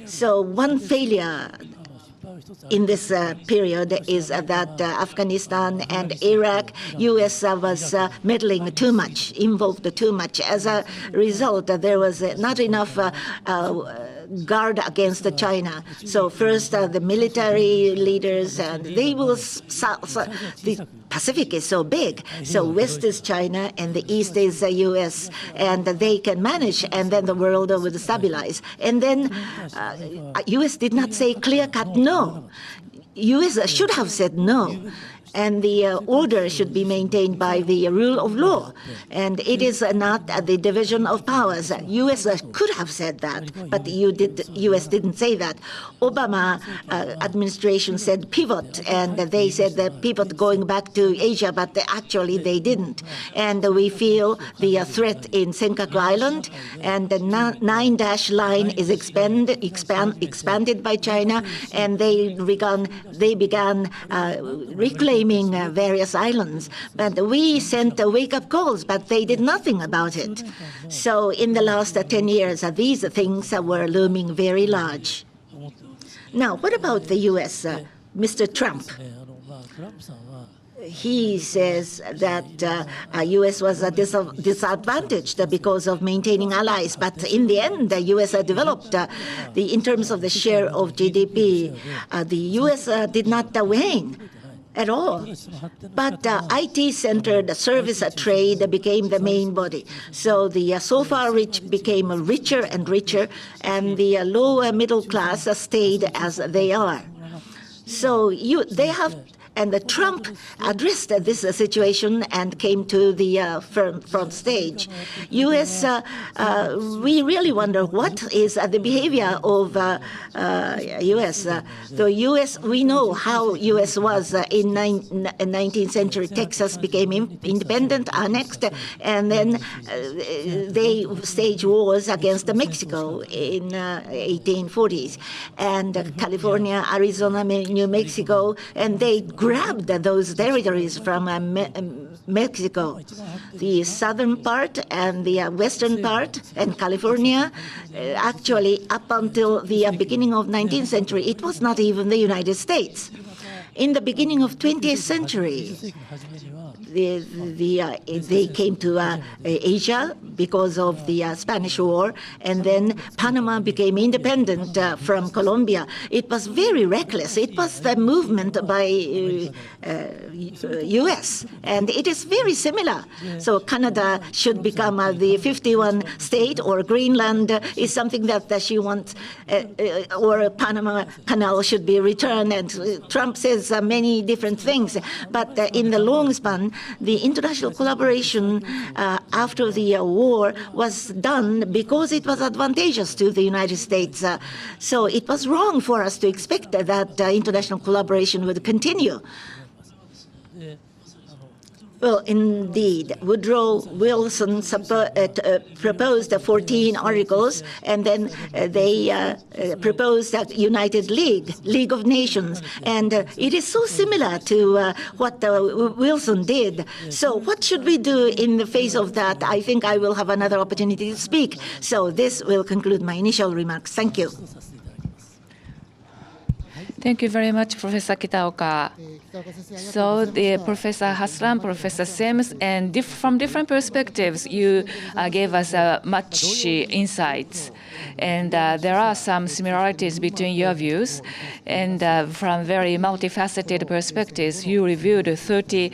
So one failure in this period is that Afghanistan and Iraq, U.S. was meddling too much, involved too much. As a result, there was not enough guard against China. So first, the military leaders, they will. The Pacific is so big, so West is China and the East is the U.S. and they can manage, and then the world would stabilize. And then U.S. did not say clear-cut no. U.S. should have said no. And the order should be maintained by the rule of law. And it is not the division of powers. U.S. could have said that, but U.S. didn't say that. Obama administration said pivot, and they said that pivot going back to Asia, but actually they didn't. And we feel the threat in Senkaku Island, and the 9-dash line is expanded by China, and they began reclaiming various islands. But we sent wake-up calls, but they did nothing about it. So in the last 10 years, these things were looming very large. Now, what about the U.S., Mr. Trump? he says that U.S. was disadvantaged because of maintaining allies, but in the end, the U.S. developed in terms of the share of GDP. The U.S. did not wane at all. But IT-centered service trade became the main body. So the so far rich became richer and richer, and the lower middle class stayed as they are. So they have. And Trump addressed this situation and came to the front stage. U.S., we really wonder what is the behavior of U.S. The U.S., we know how U.S. was in 19th century. Texas became independent, annexed, and then they staged wars against Mexico in 1840s. And California, Arizona, New Mexico, and they grabbed those territories from Mexico. The southern part and the western part and California, actually up until the beginning of 19th century, it was not even the United States. In the beginning of 20th century, they came to Asia because of the Spanish War, and then Panama became independent from Colombia. It was very reckless. It was the movement by U.S., and it is very similar. So Canada should become the 51 state, or Greenland is something that she wants, or Panama Canal should be returned, and Trump says many different things. But in the long span, the international collaboration after the war was done because it was advantageous to the United States. So it was wrong for us to expect that international collaboration would continue. Well, indeed, Woodrow Wilson proposed 14 articles, and then they proposed a United League of Nations, and it is so similar to what Wilson did. So what should we do in the face of that? I think I will have another opportunity to speak. So this will conclude my initial remarks. Thank you. Thank you very much, Professor Kitaoka. So the Professor Haslam, Professor Sims, and from different perspectives, you gave us much insights. And there are some similarities between your views. And from very multifaceted perspectives, you reviewed 30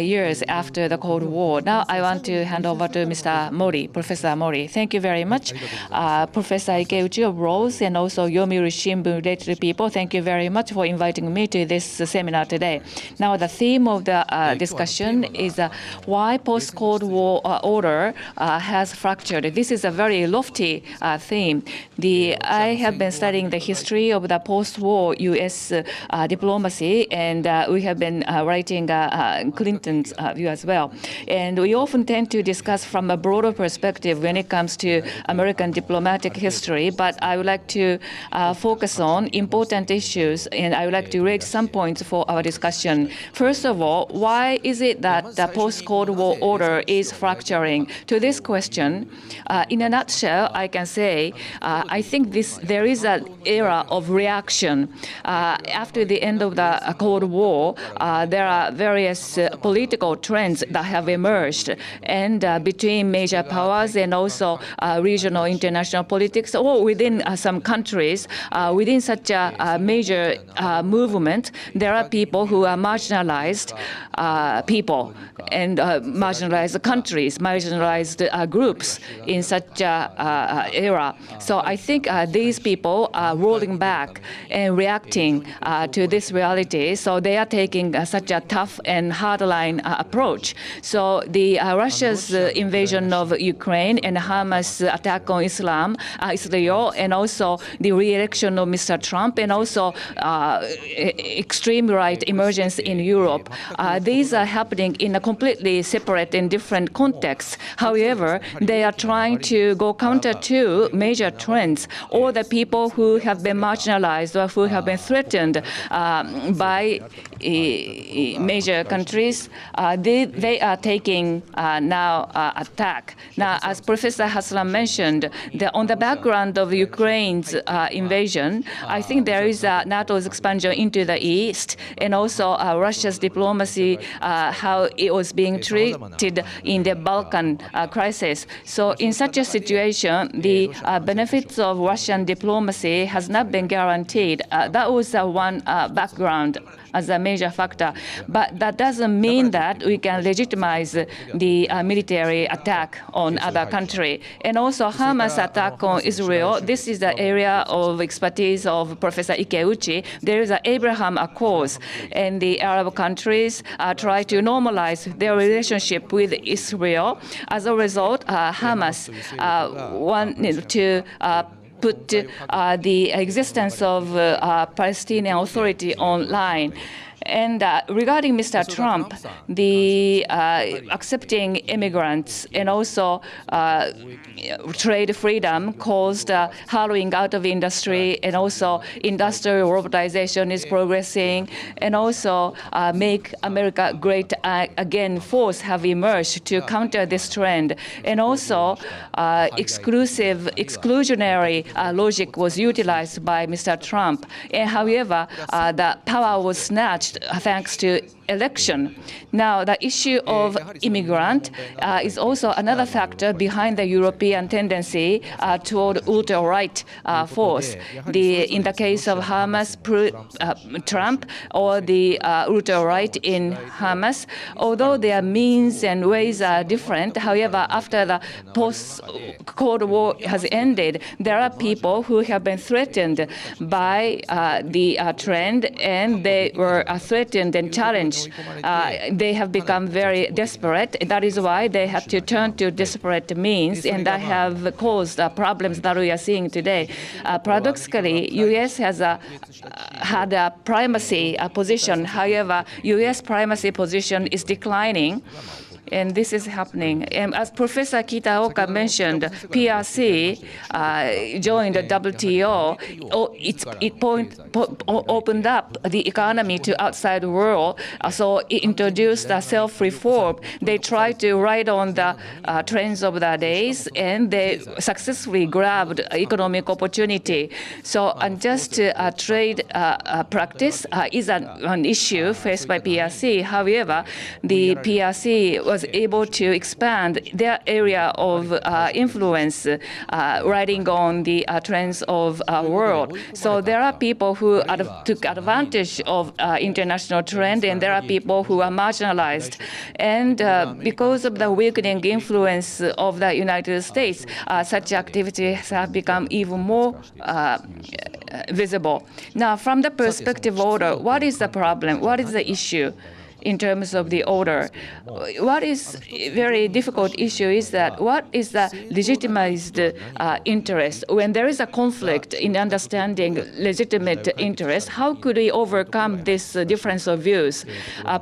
years after the Cold War. Now I want to hand over to Mr. Mori, Professor Mori. Thank you very much. Professor Ikeuchi of Rose and also Yomiuri Shimbun-related people, thank you very much for inviting me to this seminar today. Now the theme of the discussion is why post-Cold War order has fractured. This is a very lofty theme. I have been studying the history of the post-war U.S. diplomacy, and we have been writing Clinton's view as well. And we often tend to discuss from a broader perspective when it comes to American diplomatic history, but I would like to focus on important issues, and I would like to raise some points for our discussion. First of all, why is it that the post-Cold War order is fracturing? To this question, in a nutshell, I can say I think there is an era of reaction. After the end of the Cold War, there are various political trends that have emerged, and between major powers and also regional international politics, or within some countries, within such a major movement, there are people who are marginalized people and marginalized countries, marginalized groups in such an era. So I think these people are rolling back and reacting to this reality. So they are taking such a tough and hardline approach. So the Russia's invasion of Ukraine and Hamas attack on Israel, and also the re-election of Mr. Trump, and also extreme right emergence in Europe. These are happening in a completely separate and different context. However, they are trying to go counter to major trends, or the people who have been marginalized or who have been threatened by major countries, they are taking now attack. Now, as Professor Haslam mentioned, on the background of Ukraine's invasion, I think there is NATO's expansion into the east, and also Russia's diplomacy, how it was being treated in the Balkan crisis. So in such a situation, the benefits of Russian diplomacy has not been guaranteed. That was one background as a major factor. But that doesn't mean that we can legitimize the military attack on other country. And also Hamas attack on Israel, this is the area of expertise of Professor Yuichi. There is an Abraham Accords, and the Arab countries try to normalize their relationship with Israel. As a result, Hamas wanted to put the existence of Palestinian Authority online. And regarding Mr. Trump, the accepting immigrants and also trade freedom caused hollowing out of industry, and also industrial robotization is progressing, and also Make America Great Again force have emerged to counter this trend. And also exclusionary logic was utilized by Mr. Trump. And however, the power was snatched thanks to election. Now, the issue of immigrant is also another factor behind the European tendency toward ultra-right force. In the case of Hamas, Trump, or the ultra-right in Hamas, although their means and ways are different, however, after the post-Cold War has ended, there are people who have been threatened by the trend, and they were threatened and challenged. They have become very desperate. That is why they had to turn to desperate means, and that have caused problems that we are seeing today. Paradoxically, U.S. has had a primacy position. However, U.S. primacy position is declining. And this is happening. And as Professor Kitaoka mentioned, PRC joined the WTO. It opened up the economy to outside world. So it introduced self-reform. They tried to ride on the trends of the days, and they successfully grabbed economic opportunity. So unjust trade practice is an issue faced by PRC. However, the PRC was able to expand their area of influence, riding on the trends of world. So there are people who took advantage of international trend, and there are people who are marginalized. And because of the weakening influence of the United States, such activities have become even more visible. Now, from the perspective order, what is the problem? What is the issue? In terms of the order, what is a very difficult issue is that what is the legitimized interest? When there is a conflict in understanding legitimate interest, how could we overcome this difference of views?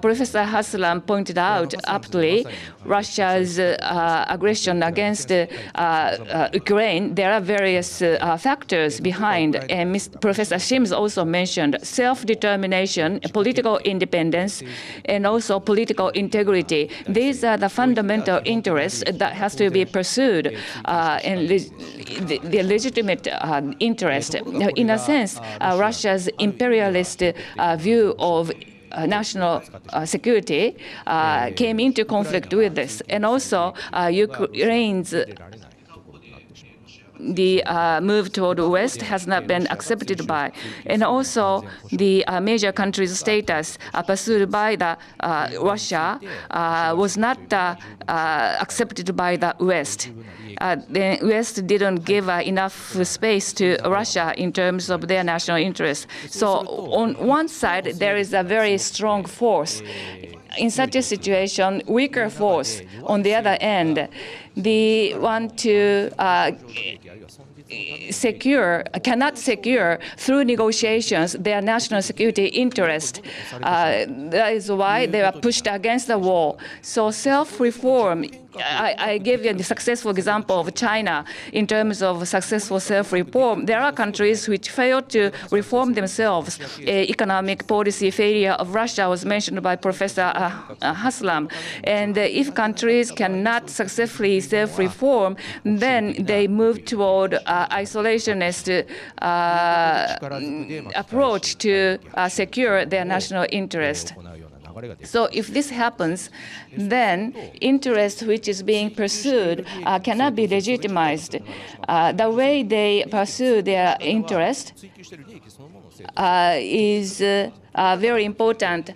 Professor Haslam pointed out aptly Russia's aggression against Ukraine. There are various factors behind, and Professor Sims also mentioned self-determination, political independence, and also political integrity. These are the fundamental interests that has to be pursued, and the legitimate interest. In a sense, Russia's imperialist view of national security came into conflict with this. And also Ukraine's the move toward the West has not been accepted by. And also the major countries' status pursued by the Russia was not accepted by the West. The West didn't give enough space to Russia in terms of their national interests. So on one side, there is a very strong force. In such a situation, weaker force on the other end, they want to cannot secure through negotiations their national security interest. That is why they are pushed against the wall. So self-reform I gave you the successful example of China in terms of successful self-reform. There are countries which failed to reform themselves. Economic policy failure of Russia was mentioned by Professor Haslam. And if countries cannot successfully self-reform, then they move toward isolationist approach to secure their national interest. So if this happens, then interest which is being pursued cannot be legitimized. The way they pursue their interest is very important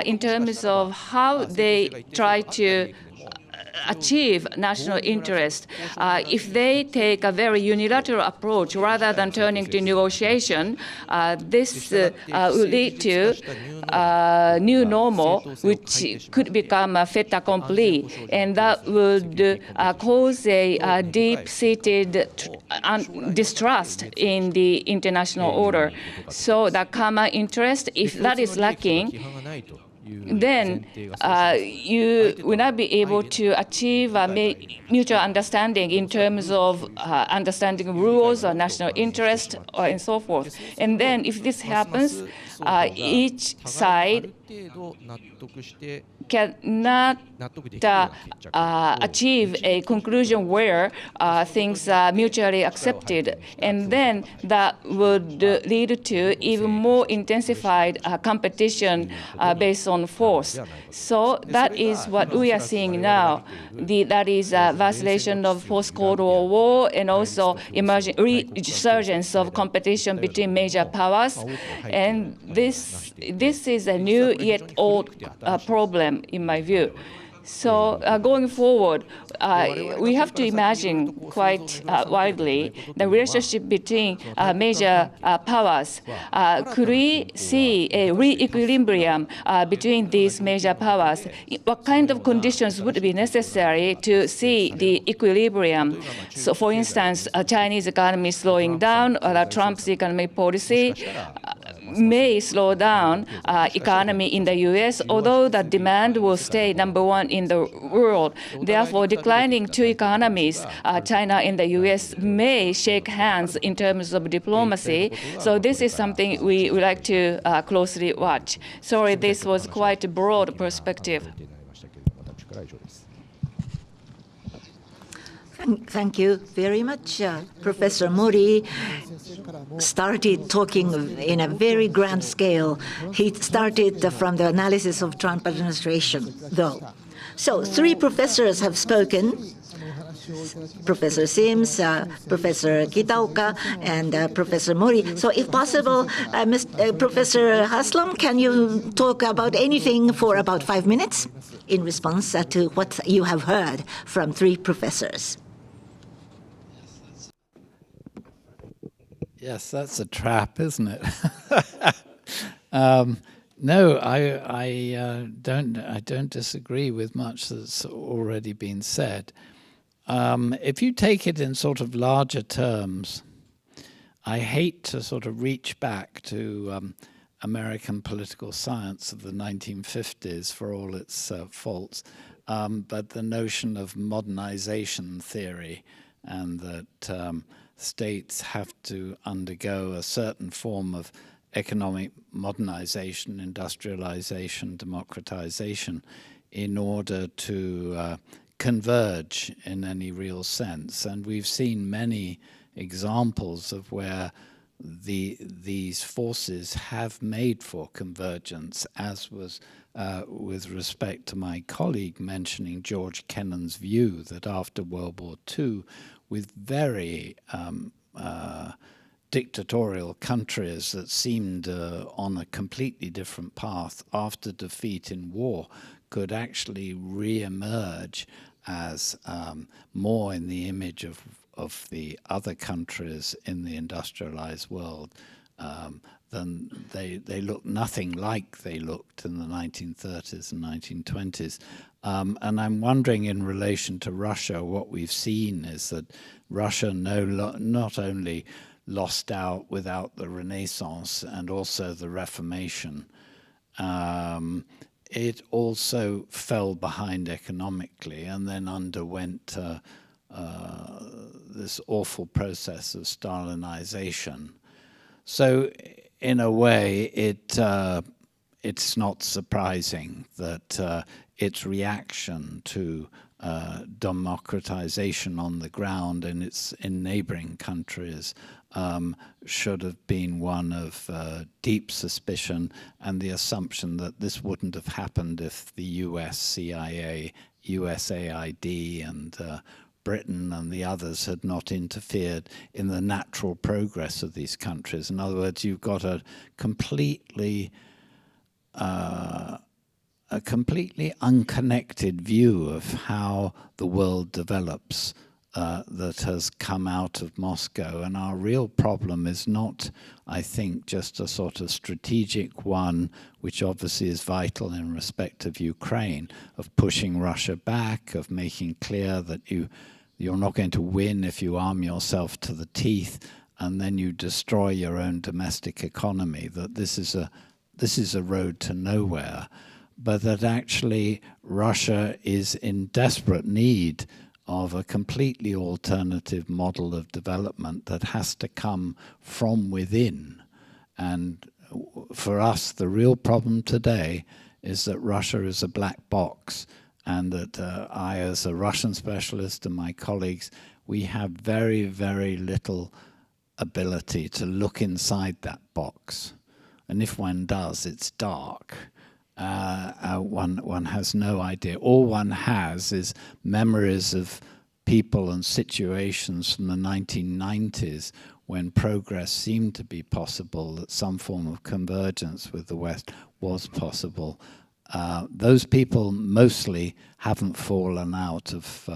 in terms of how they try to achieve national interest. If they take a very unilateral approach rather than turning to negotiation, this will lead to new normal, which could become a fait accompli, and that would cause a deep-seated distrust in the international order. So the common interest, if that is lacking, then you will not be able to achieve a mutual understanding in terms of understanding rules or national interest and so forth. And then if this happens, each side cannot achieve a conclusion where things are mutually accepted. And then that would lead to even more intensified competition based on force. So that is what we are seeing now. That is a vacillation of post-Cold War and also emerging resurgence of competition between major powers. And this is a new yet old problem, in my view. So going forward, we have to imagine quite widely the relationship between major powers. Could we see a re-equilibrium between these major powers? What kind of conditions would be necessary to see the equilibrium? So for instance, Chinese economy slowing down, or Trump's economic policy may slow down economy in the U.S., although the demand will stay #1 in the world. Therefore, declining two economies, China and the U.S., may shake hands in terms of diplomacy. So this is something we would like to closely watch. Sorry, this was quite a broad perspective. Thank you very much. Professor Mori started talking in a very grand scale. He started from the analysis of Trump administration, though. So 3 professors have spoken. Professor Sims, Professor Kitaoka, and Professor Mori. So if possible, Professor Haslam, can you talk about anything for about 5 minutes in response to what you have heard from 3 professors? Yes, that's a trap, isn't it? No, I don't disagree with much that's already been said. If you take it in sort of larger terms, I hate to sort of reach back to American political science of the 1950s for all its faults, but the notion of modernization theory, and that states have to undergo a certain form of economic modernization, industrialization, democratization in order to converge in any real sense. And we've seen many examples of where these forces have made for convergence, as was with respect to my colleague mentioning George Kennan's view that after World War II, with very dictatorial countries that seemed on a completely different path after defeat in war, could actually re-emerge as more in the image of the other countries in the industrialized world than they look nothing like they looked in the 1930s and 1920s. And I'm wondering, in relation to Russia, what we've seen is that Russia not only lost out without the Renaissance and also the Reformation, it also fell behind economically and then underwent this awful process of Stalinization. So in a way, it's not surprising that its reaction to democratization on the ground in neighboring countries should have been one of deep suspicion and the assumption that this wouldn't have happened if the US, CIA, USAID, and Britain and the others had not interfered in the natural progress of these countries. In other words, you've got a completely unconnected view of how the world develops that has come out of Moscow. And our real problem is not, I think, just a sort of strategic one, which obviously is vital in respect of Ukraine, of pushing Russia back, of making clear that you're not going to win if you arm yourself to the teeth and then you destroy your own domestic economy, that this is a road to nowhere, but that actually Russia is in desperate need of a completely alternative model of development that has to come from within. And for us, the real problem today is that Russia is a black box, and that I, as a Russian specialist, and my colleagues, we have very, very little ability to look inside that box. And if one does, it's dark. One has no idea. All one has is memories of people and situations from the 1990s when progress seemed to be possible, that some form of convergence with the West was possible. Those people mostly haven't fallen out of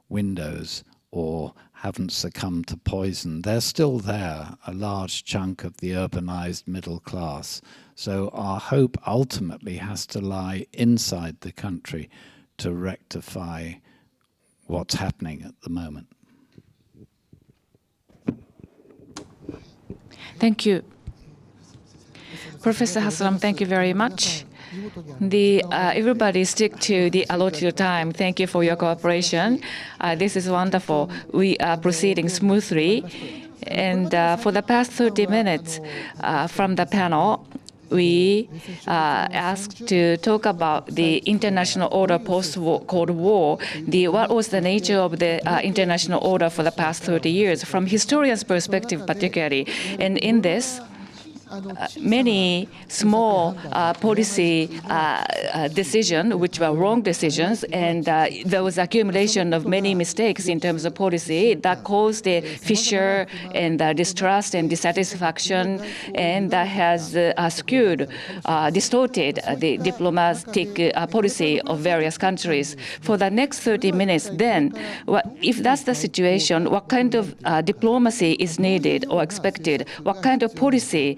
windows or haven't succumbed to poison. They're still there, a large chunk of the urbanized middle class. So our hope ultimately has to lie inside the country to rectify what's happening at the moment. Thank you. Professor Haslam, thank you very much. Everybody stick to the allotted time. Thank you for your cooperation. This is wonderful. We are proceeding smoothly. And for the past 30 minutes from the panel, we asked to talk about the international order post-Cold War. What was the nature of the international order for the past 30 years, from historians' perspective particularly. And in this, many small policy decisions, which were wrong decisions, and there was accumulation of many mistakes in terms of policy that caused a fissure and distrust and dissatisfaction, and that has skewed, distorted the diplomatic policy of various countries. For the next 30 minutes, then, if that's the situation, what kind of diplomacy is needed or expected? What kind of policy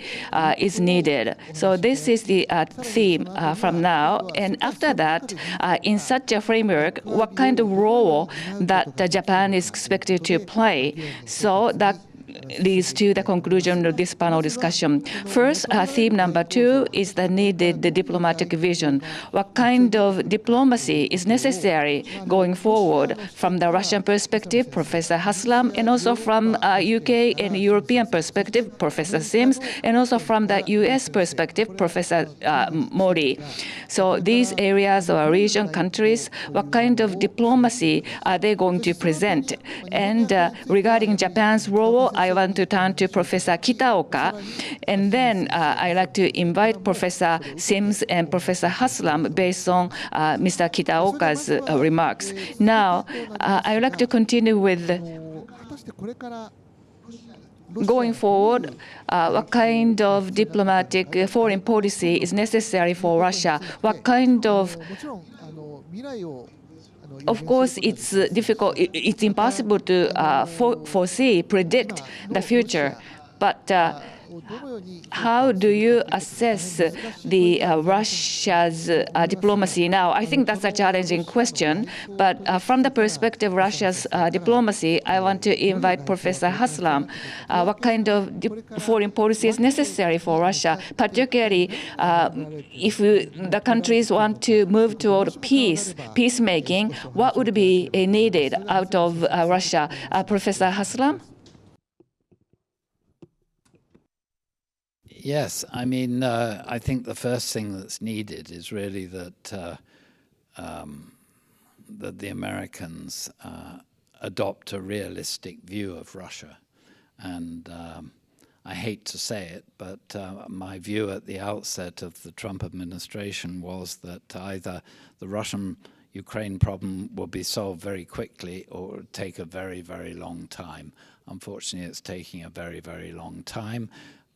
is needed? So this is the theme from now. And after that, in such a framework, what kind of role that Japan is expected to play? So that leads to the conclusion of this panel discussion. First, theme number 2 is the needed diplomatic vision. What kind of diplomacy is necessary going forward from the Russian perspective, Professor Haslam, and also from UK and European perspective, Professor Sims, and also from the US perspective, Professor Mori. So these areas or region countries, what kind of diplomacy are they going to present? And regarding Japan's role, I want to turn to Professor Kitaoka, and then I'd like to invite Professor Sims and Professor Haslam based on Mr. Kitaoka's remarks. Now, I would like to continue with going forward, what kind of diplomatic foreign policy is necessary for Russia? What kind of course, it's difficult. It's impossible to foresee, predict the future. But how do you assess the Russia's diplomacy now? I think that's a challenging question, but from the perspective of Russia's diplomacy, I want to invite Professor Haslam. What kind of foreign policy is necessary for Russia, particularly if the countries want to move toward peacemaking? What would be needed out of Russia? Professor Haslam? Yes, I mean, I think the first thing that's needed is really that that the Americans adopt a realistic view of Russia. And I hate to say it, but my view at the outset of the Trump administration was that either the Russian-Ukraine problem will be solved very quickly or it would take a very, very long time. Unfortunately, it's taking a very, very long time.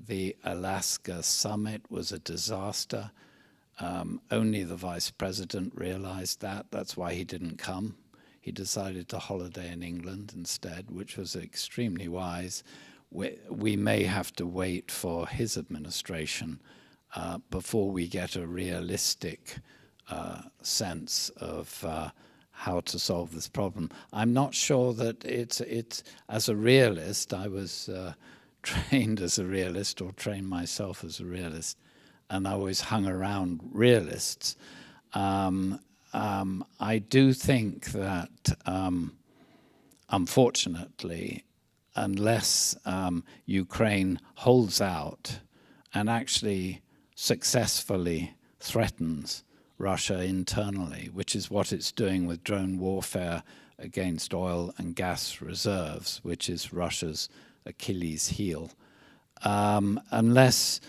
The Alaska summit was a disaster. Only the vice president realized that. That's why he didn't come. He decided to holiday in England instead, which was extremely wise. We may have to wait for his administration before we get a realistic sense of how to solve this problem. I'm not sure that it's as a realist, I was trained as a realist or trained myself as a realist, and I always hung around realists. I do think that, unfortunately, unless Ukraine holds out and actually successfully threatens Russia internally, which is what it's doing with drone warfare against oil and gas reserves, which is Russia's Achilles heel. Unless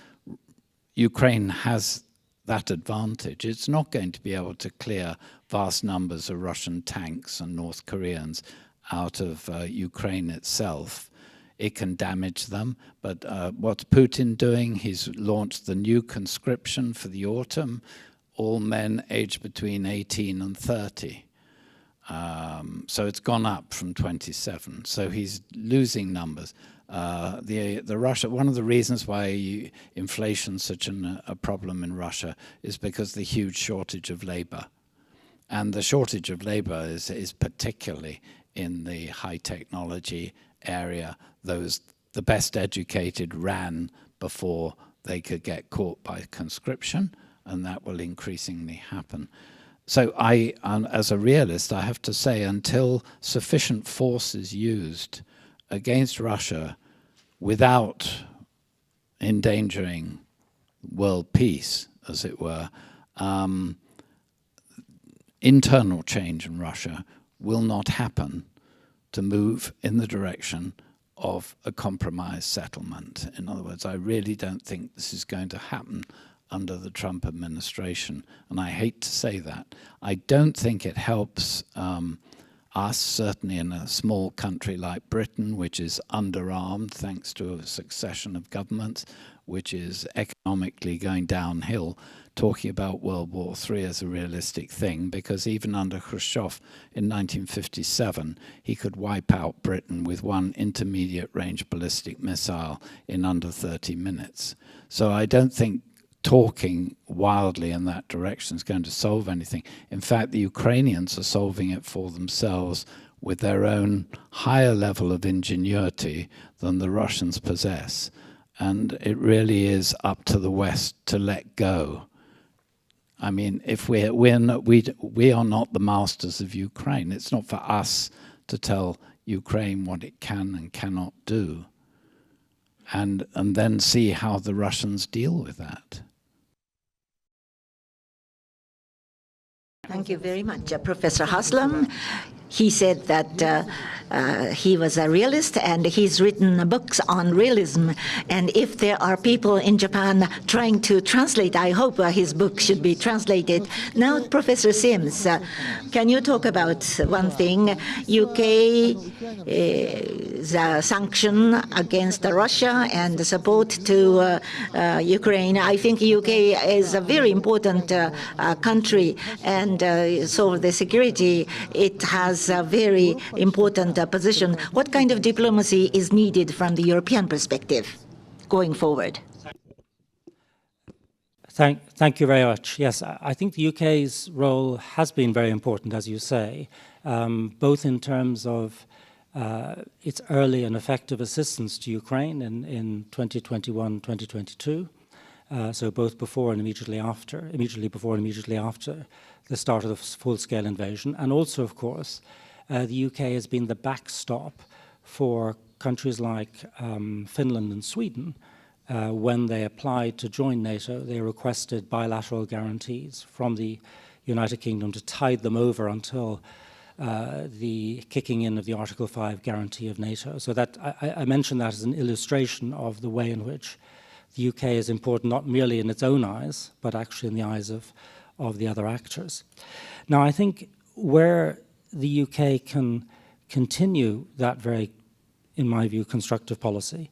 Ukraine has that advantage, it's not going to be able to clear vast numbers of Russian tanks and North Koreans out of Ukraine itself. It can damage them, but what's Putin doing? He's launched the new conscription for the autumn, all men aged between 18 and 30. So it's gone up from 27. So he's losing numbers. One of the reasons why inflation's such a problem in Russia is because the huge shortage of labor. And the shortage of labor is particularly in the high technology area. The best educated ran before they could get caught by conscription, and that will increasingly happen. So as a realist, I have to say, until sufficient force is used against Russia without endangering world peace, as it were, internal change in Russia will not happen to move in the direction of a compromise settlement. In other words, I really don't think this is going to happen under the Trump administration, and I hate to say that. I don't think it helps us, certainly in a small country like Britain, which is underarmed thanks to a succession of governments, which is economically going downhill, talking about World War III as a realistic thing, because even under Khrushchev in 1957, he could wipe out Britain with one intermediate range ballistic missile in under 30 minutes. So I don't think talking wildly in that direction is going to solve anything. In fact, the Ukrainians are solving it for themselves with their own higher level of ingenuity than the Russians possess. And it really is up to the West to let go. I mean, if we are not the masters of Ukraine. It's not for us to tell Ukraine what it can and cannot do, and then see how the Russians deal with that. Thank you very much, Professor Haslam. He said that he was a realist and he's written books on realism. And if there are people in Japan trying to translate, I hope his book should be translated. Now, Professor Sims, can you talk about one thing? UK, the sanction against Russia and the support to Ukraine. I think UK is a very important country, and so the security, it has a very important position. What kind of diplomacy is needed from the European perspective? going forward? Thank you very much. Yes, I think the UK's role has been very important, as you say, both in terms of its early and effective assistance to Ukraine in 2021, 2022. So both before and immediately before and immediately after the start of the full-scale invasion. And also, of course, the UK has been the backstop for countries like Finland and Sweden. When they applied to join NATO, they requested bilateral guarantees from the United Kingdom to tide them over until the kicking in of the Article 5 guarantee of NATO. So that I mention that as an illustration of the way in which the UK is important, not merely in its own eyes, but actually in the eyes of the other actors. Now, I think where the UK can continue that very, in my view, constructive policy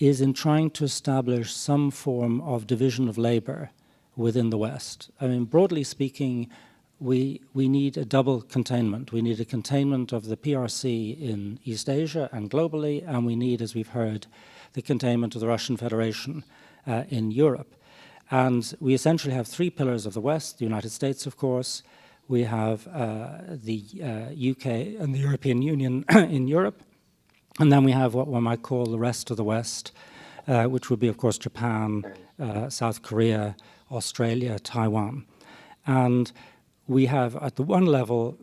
is in trying to establish some form of division of labor within the West. I mean, broadly speaking, we need a double containment. We need a containment of the PRC in East Asia and globally, and we need, as we've heard, the containment of the Russian Federation in Europe. And we essentially have three pillars of the West, the United States, of course. We have the UK and the European Union in Europe. And then we have what one might call the rest of the West, which would be, of course, Japan, South Korea, Australia, Taiwan. And we have, at the one level,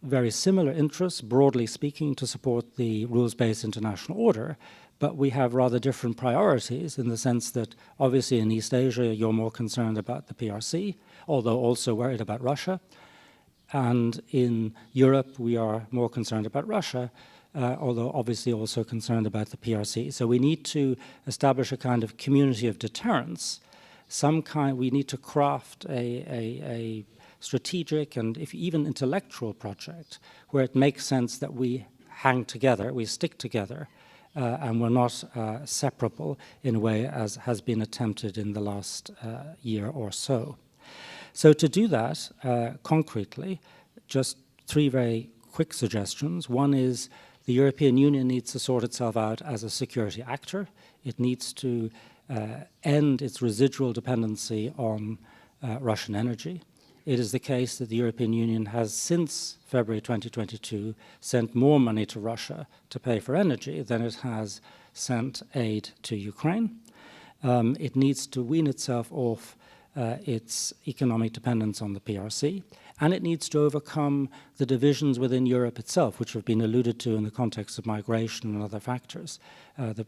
very similar interests, broadly speaking, to support the rules-based international order, but we have rather different priorities in the sense that, obviously, in East Asia, you're more concerned about the PRC, although also worried about Russia. And in Europe, we are more concerned about Russia, although obviously also concerned about the PRC. So we need to establish a kind of community of deterrence. We need to craft a strategic and if even intellectual project where it makes sense that we hang together, we stick together, and we're not separable in a way as has been attempted in the last year or so. So to do that concretely, just three very quick suggestions. One is the European Union needs to sort itself out as a security actor. It needs to end its residual dependency on Russian energy. It is the case that the European Union has, since February 2022, sent more money to Russia to pay for energy than it has sent aid to Ukraine. It needs to wean itself off its economic dependence on the PRC, and it needs to overcome the divisions within Europe itself, which have been alluded to in the context of migration and other factors. The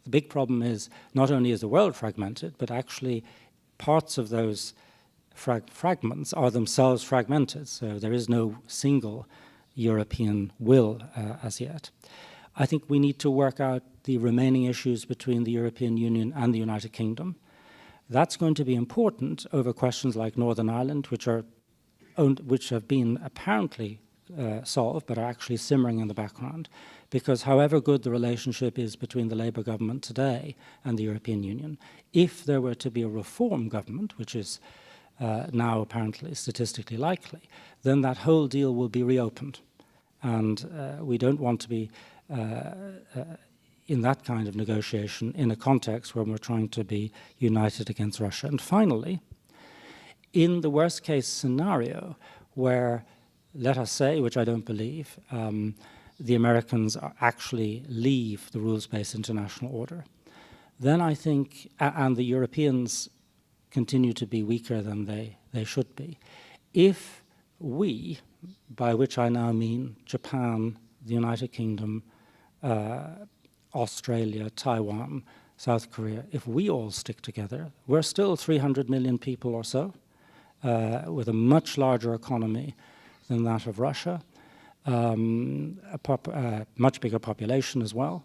big problem is not only is the world fragmented, but actually parts of those fragments are themselves fragmented, so there is no single European will as yet. I think we need to work out the remaining issues between the European Union and the United Kingdom. That's going to be important over questions like Northern Ireland, which have been apparently solved, but are actually simmering in the background, because however good the relationship is between the Labour government today and the European Union, if there were to be a reform government, which is now apparently statistically likely, then that whole deal will be reopened. And we don't want to be in that kind of negotiation in a context where we're trying to be united against Russia. And finally, in the worst case scenario where, let us say, which I don't believe, the Americans actually leave the rules-based international order, then I think, and the Europeans continue to be weaker than they should be, if we, by which I now mean Japan, the United Kingdom, Australia, Taiwan, South Korea, if we all stick together, we're still 300 million people or so, with a much larger economy than that of Russia, a much bigger population as well,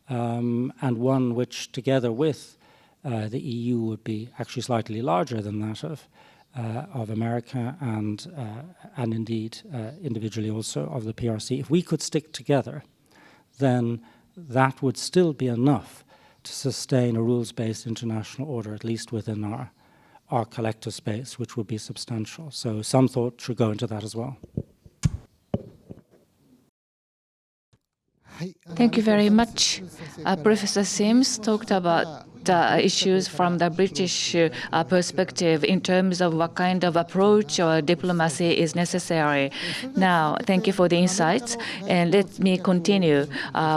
and one which, together with the EU, would be actually slightly larger than that of America and indeed individually also of the PRC. If we could stick together, then that would still be enough to sustain a rules-based international order, at least within our collective space, which would be substantial. So some thought should go into that as well. Thank you very much. Professor Sims talked about issues from the British perspective in terms of what kind of approach or diplomacy is necessary. Now, thank you for the insights, and let me continue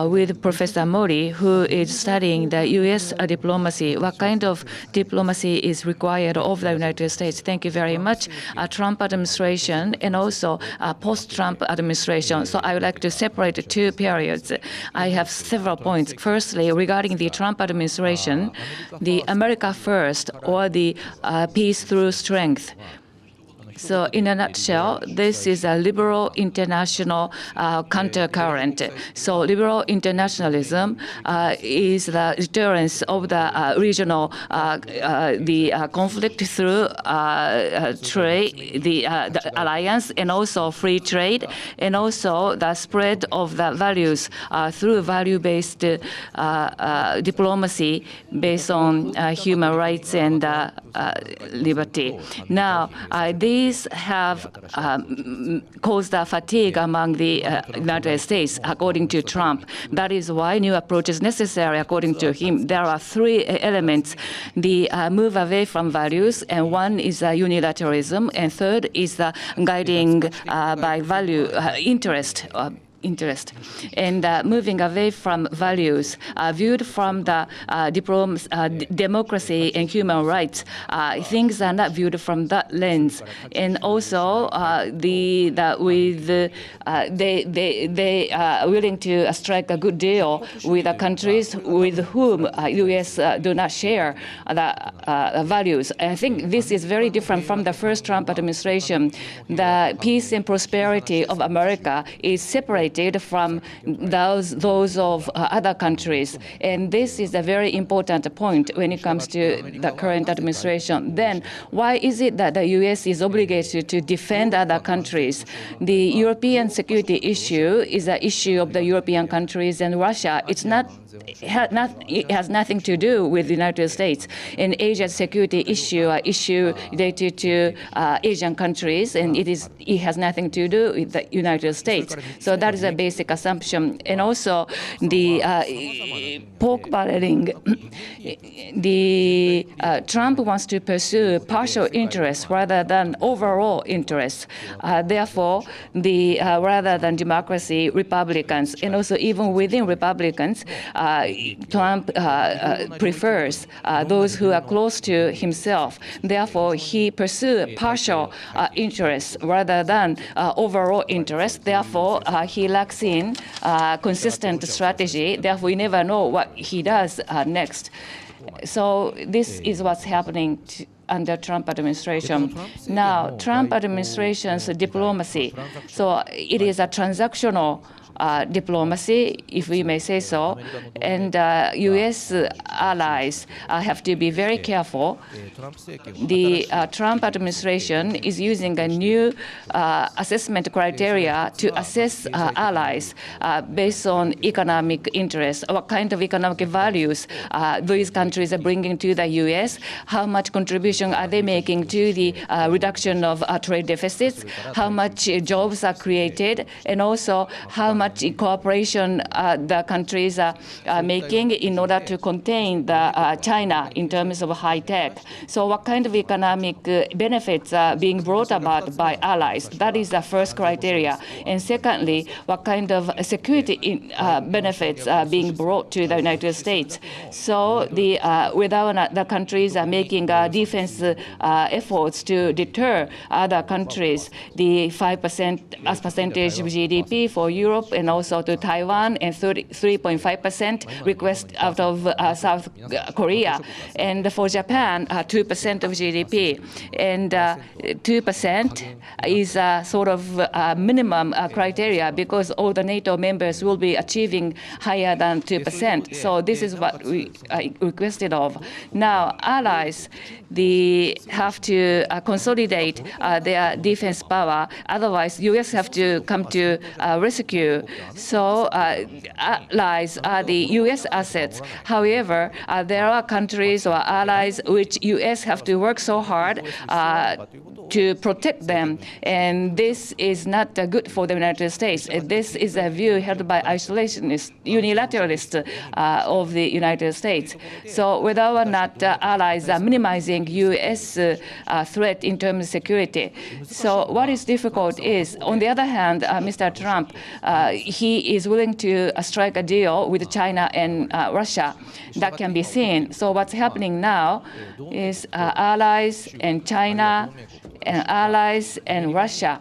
with Professor Mori, who is studying the U.S. diplomacy. What kind of diplomacy is required of the United States? Thank you very much. Trump administration and also post-Trump administration. So I would like to separate two periods. I have several points. Firstly, regarding the Trump administration, the America First or the peace through strength. So in a nutshell, this is a liberal international countercurrent. So liberal internationalism is the deterrence of the regional conflict through trade, the alliance, and also free trade, and also the spread of the values through value-based diplomacy based on human rights and liberty. Now, these have caused a fatigue among the United States, according to Trump. That is why new approach is necessary, according to him. There are three elements: the move away from values, and one is unilateralism, and third is the guiding by value interest. And moving away from values viewed from the democracy and human rights, things are not viewed from that lens. And also, they are willing to strike a good deal with the countries with whom U.S. do not share the values. I think this is very different from the first Trump administration. The peace and prosperity of America is separated from those of other countries. And this is a very important point when it comes to the current administration. Then, why is it that the U.S. is obligated to defend other countries? The European security issue is an issue of the European countries and Russia. It has nothing to do with the United States. And Asia's security issue, issue related to Asian countries, and it has nothing to do with the United States. So that is a basic assumption. And also the pork barreling. The Trump wants to pursue partial interests rather than overall interests. Therefore, rather than democracy, Republicans, and also even within Republicans, Trump prefers those who are close to himself. Therefore, he pursues partial interests rather than overall interests. Therefore, he lacks in consistent strategy. Therefore, we never know what he does next. So this is what's happening under Trump administration. Now, Trump administration's diplomacy. So it is a transactional diplomacy, if we may say so, and U.S. allies have to be very careful. The Trump administration is using a new assessment criteria to assess allies based on economic interests. What kind of economic values these countries are bringing to the U.S., how much contribution are they making to the reduction of trade deficits, how much jobs are created, and also how much cooperation the countries are making in order to contain the China in terms of high tech. So what kind of economic benefits are being brought about by allies? That is the first criteria. And secondly, what kind of security benefits are being brought to the United States? So without the countries are making defense efforts to deter other countries, the 5% as percentage of GDP for Europe and also to Taiwan, and 3.5% request out of South Korea. And for Japan, 2% of GDP. And 2% is a sort of minimum criteria because all the NATO members will be achieving higher than 2%. So this is what we requested of. Now, allies, they have to consolidate their defense power. Otherwise, U.S. have to come to rescue. So allies are the U.S. assets. However, there are countries or allies which U.S. have to work so hard to protect them. And this is not good for the United States. This is a view held by isolationists, unilateralists of the United States. So whether or not allies are minimizing U.S. Threat in terms of security. So what is difficult is, on the other hand, Mr. Trump, he is willing to strike a deal with China and Russia. That can be seen. So what's happening now is allies and China and allies and Russia.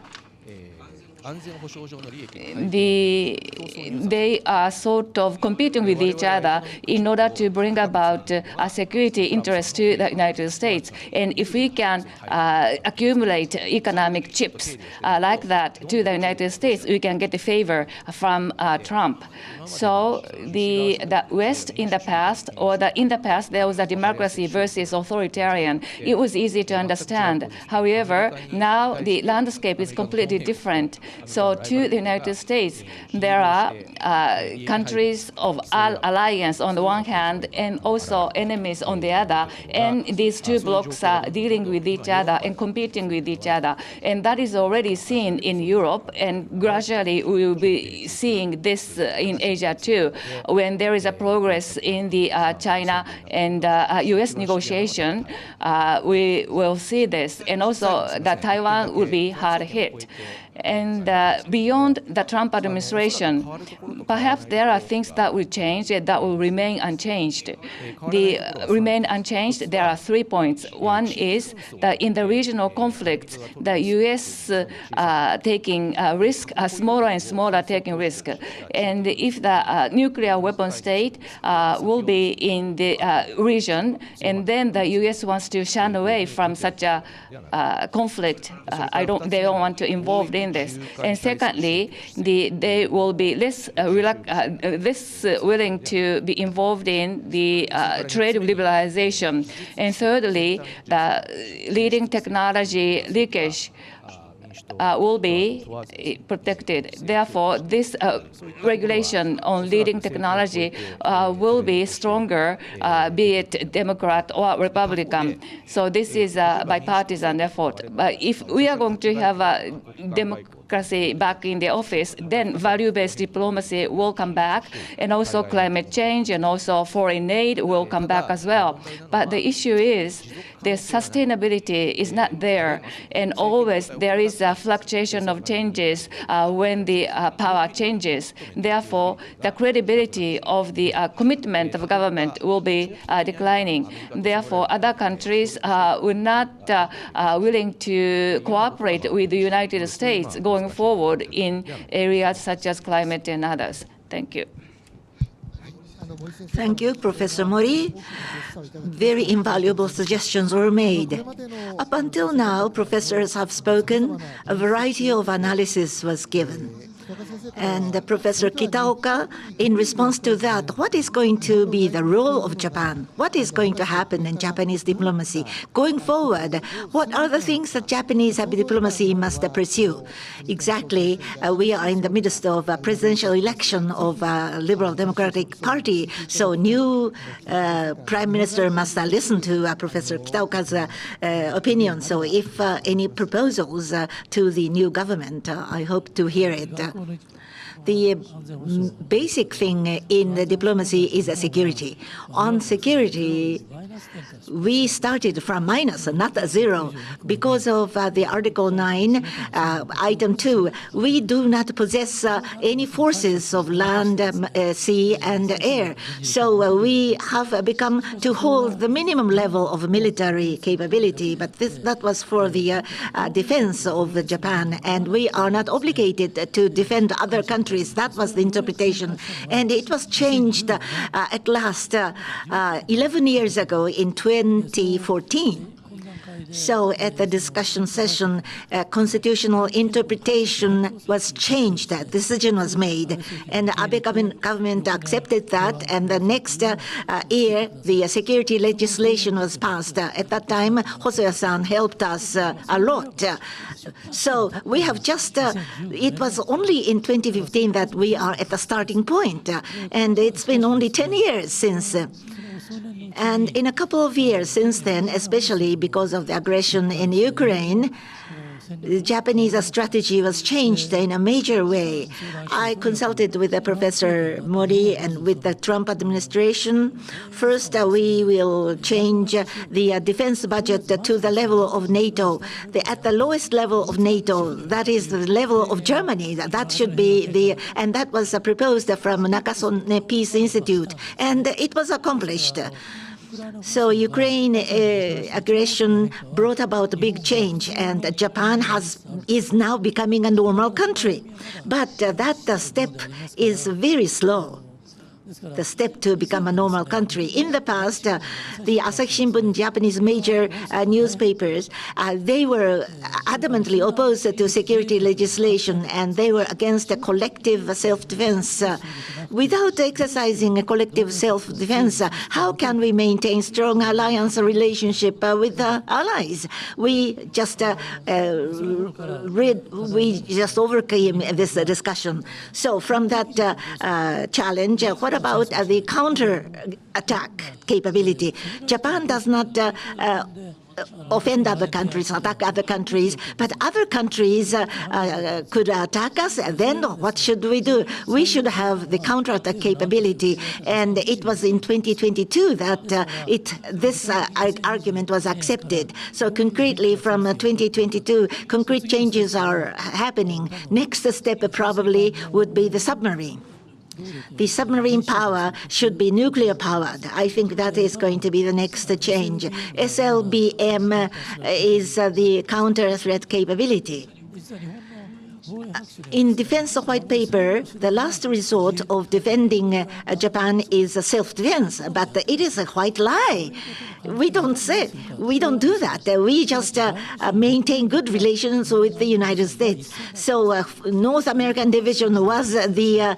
They are sort of competing with each other in order to bring about a security interest to the United States. And if we can accumulate economic chips like that to the United States, we can get a favor from Trump. So the West in the past, in the past, there was a democracy versus authoritarian. It was easy to understand. However, now the landscape is completely different. So to the United States, there are countries of alliance on the one hand and also enemies on the other. And these two blocs are dealing with each other and competing with each other. And that is already seen in Europe, and gradually we will be seeing this in Asia too. When there is a progress in the China and US negotiation, we will see this. And also that Taiwan will be hard hit. And beyond the Trump administration, perhaps there are things that will change that will remain unchanged. There are 3 points. One is that in the regional conflicts, the U.S. Taking risk, smaller and smaller taking risk. And if the nuclear weapon state will be in the region, and then the U.S. wants to shun away from such a conflict, they don't want to involve in this. And secondly, they will be less willing to be involved in the trade liberalization. And thirdly, the leading technology leakage will be protected. Therefore, this regulation on leading technology will be stronger, be it Democrat or Republican. So this is a bipartisan effort. But if we are going to have a democracy back in the office, then value-based diplomacy will come back, and also climate change and also foreign aid will come back as well. But the issue is the sustainability is not there, and always there is a fluctuation of changes when the power changes. Therefore, the credibility of the commitment of government will be declining. Therefore, other countries were not willing to cooperate with the United States going forward in areas such as climate and others. Thank you. Thank you, Professor Mori. Very invaluable suggestions were made. Up until now, professors have spoken. A variety of analysis was given. And Professor Kitaoka, in response to that, what is going to be the role of Japan? What is going to happen in Japanese diplomacy? Going forward, what are the things that Japanese diplomacy must pursue? Exactly, we are in the midst of a presidential election of Liberal Democratic Party, so new Prime Minister must listen to Professor Kitaoka's opinion. So if any proposals to the new government, I hope to hear it. The basic thing in the diplomacy is security. On security, we started from minus, not a zero. Because of the Article 9, Item 2, we do not possess any forces of land, sea, and air. So we have become to hold the minimum level of military capability. But that was for the defense of Japan. And we are not obligated to defend other countries. That was the interpretation. And it was changed at last 11 years ago in 2014. So at the discussion session, constitutional interpretation was changed. That decision was made, and the Abe government accepted that. And the next year, the security legislation was passed. At that time, Hosoya-san helped us a lot. So we have just, it was only in 2015 that we are at the starting point. And it's been only 10 years since. And in a couple of years since then, especially because of the aggression in Ukraine, the Japanese strategy was changed in a major way. I consulted with Professor Mori and with the Trump administration. First, we will change the defense budget to the level of NATO, at the lowest level of NATO. That is the level of Germany. That should be and that was proposed from Nakasone Peace Institute, and it was accomplished. So Ukraine aggression brought about a big change, and Japan is now becoming a normal country. But that step is very slow. The step to become a normal country. In the past, the Asahi Shimbun, Japanese major newspapers, they were adamantly opposed to security legislation, and they were against a collective self-defense. Without exercising a collective self-defense, how can we maintain strong alliance relationship with allies? We just overcame this discussion. So from that challenge, what about the counter-attack capability? Japan does not offend other countries, attack other countries, but other countries could attack us. Then what should we do? We should have the counterattack capability, and it was in 2022 that this argument was accepted. So concretely, from 2022, concrete changes are happening. Next step probably would be the submarine. The submarine power should be nuclear powered. I think that is going to be the next change. SLBM is the counter threat capability. In Defense of White Paper, the last resort of defending Japan is self-defense, but it is a white lie. We don't do that. We just maintain good relations with the United States. So North American Division was the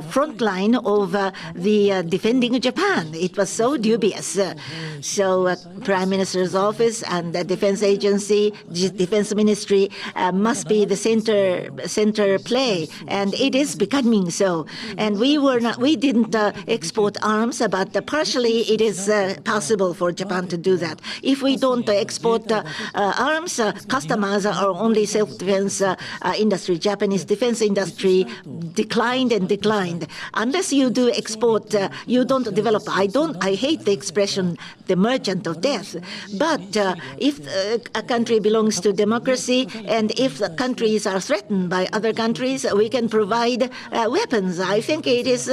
front line of the defending Japan. It was so dubious. So Prime Minister's office and the Defense Agency, Defense Ministry must be the center play, and it is becoming so. And we didn't export arms, but partially it is possible for Japan to do that. If we don't export arms, customers are only self-defense industry. Japanese defense industry declined and declined. Unless you do export, you don't develop. I hate the expression, the merchant of death. But if a country belongs to democracy, and if the countries are threatened by other countries, we can provide weapons. I think it is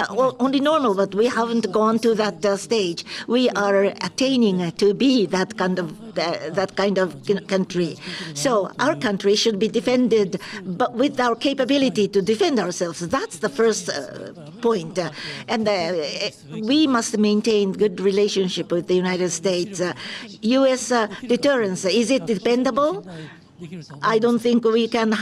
only normal, but we haven't gone to that stage. We are attaining to be that kind of country. So our country should be defended, but with our capability to defend ourselves. That's the first point. And we must maintain good relationship with the United States. U.S. deterrence, is it dependable? I don't think we can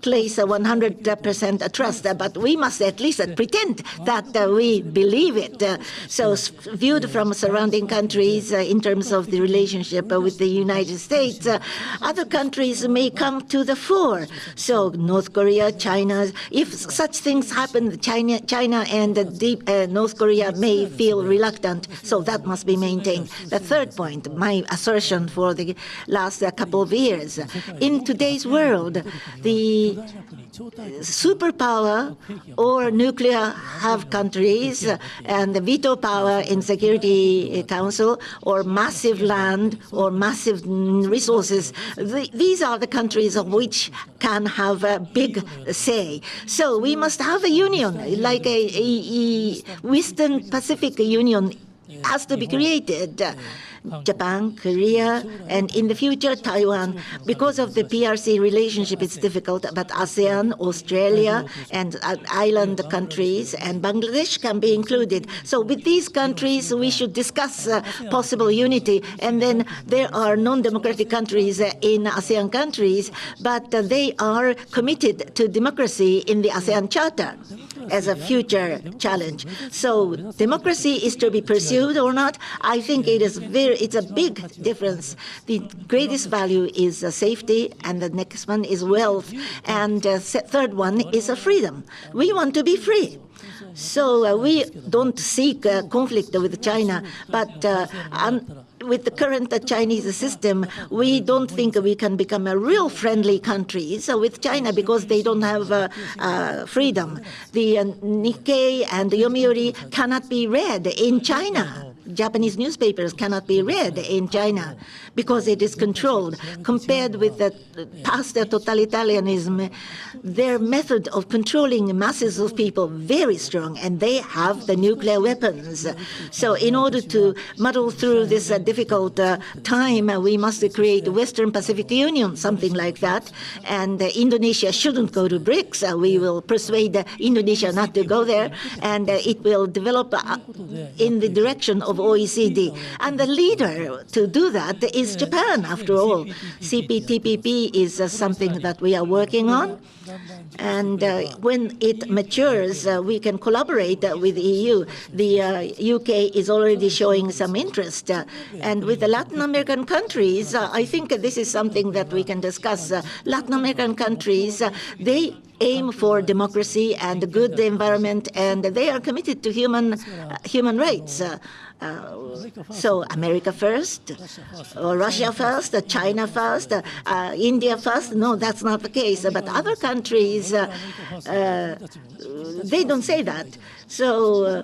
place 100% trust, but we must at least pretend that we believe it. So viewed from surrounding countries in terms of the relationship with the United States, other countries may come to the fore. So North Korea, China, if such things happen, China and North Korea may feel reluctant, so that must be maintained. The third point, my assertion for the last couple of years, in today's world, the superpower or nuclear have countries and the veto power in Security Council or massive land or massive resources, these are the countries of which can have a big say. So we must have a union, like a Western Pacific Union has to be created. Japan, Korea, and in the future, Taiwan. Because of the PRC relationship, it's difficult, but ASEAN, Australia, and island countries, and Bangladesh can be included. So with these countries, we should discuss possible unity. And then there are non-democratic countries in ASEAN countries, but they are committed to democracy in the ASEAN Charter. as a future challenge. So democracy is to be pursued or not. I think it's a big difference. The greatest value is safety, and the next one is wealth, and third one is freedom. We want to be free. So we don't seek conflict with China, but with the current Chinese system, we don't think we can become a real friendly country with China because they don't have freedom. The Nikkei and Yomiuri cannot be read in China. Japanese newspapers cannot be read in China because it is controlled. Compared with the past totalitarianism, their method of controlling masses of people very strong, and they have the nuclear weapons. So in order to muddle through this difficult time, we must create Western Pacific Union, something like that. And Indonesia shouldn't go to BRICS. We will persuade Indonesia not to go there, and it will develop in the direction of OECD. And the leader to do that is Japan, after all. CPTPP is something that we are working on. And when it matures, we can collaborate with the EU. The UK is already showing some interest. And with the Latin American countries, I think this is something that we can discuss. Latin American countries, they aim for democracy and good environment, and they are committed to human rights. So America first, or Russia first, China first, India first? No, that's not the case. But other countries, they don't say that. So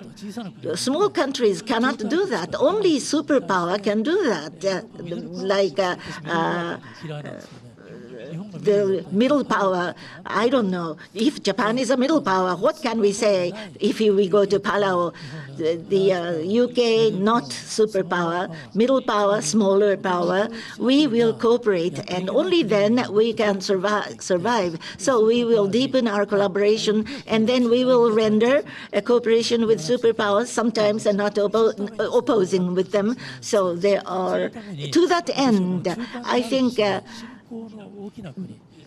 small countries cannot do that. Only superpower can do that, like the middle power. I don't know. If Japan is a middle power, what can we say if we go to Palau? The UK, not superpower, middle power, smaller power. We will cooperate, and only then we can survive. So we will deepen our collaboration, and then we will render a cooperation with superpowers, sometimes and not opposing with them. So there are, to that end, I think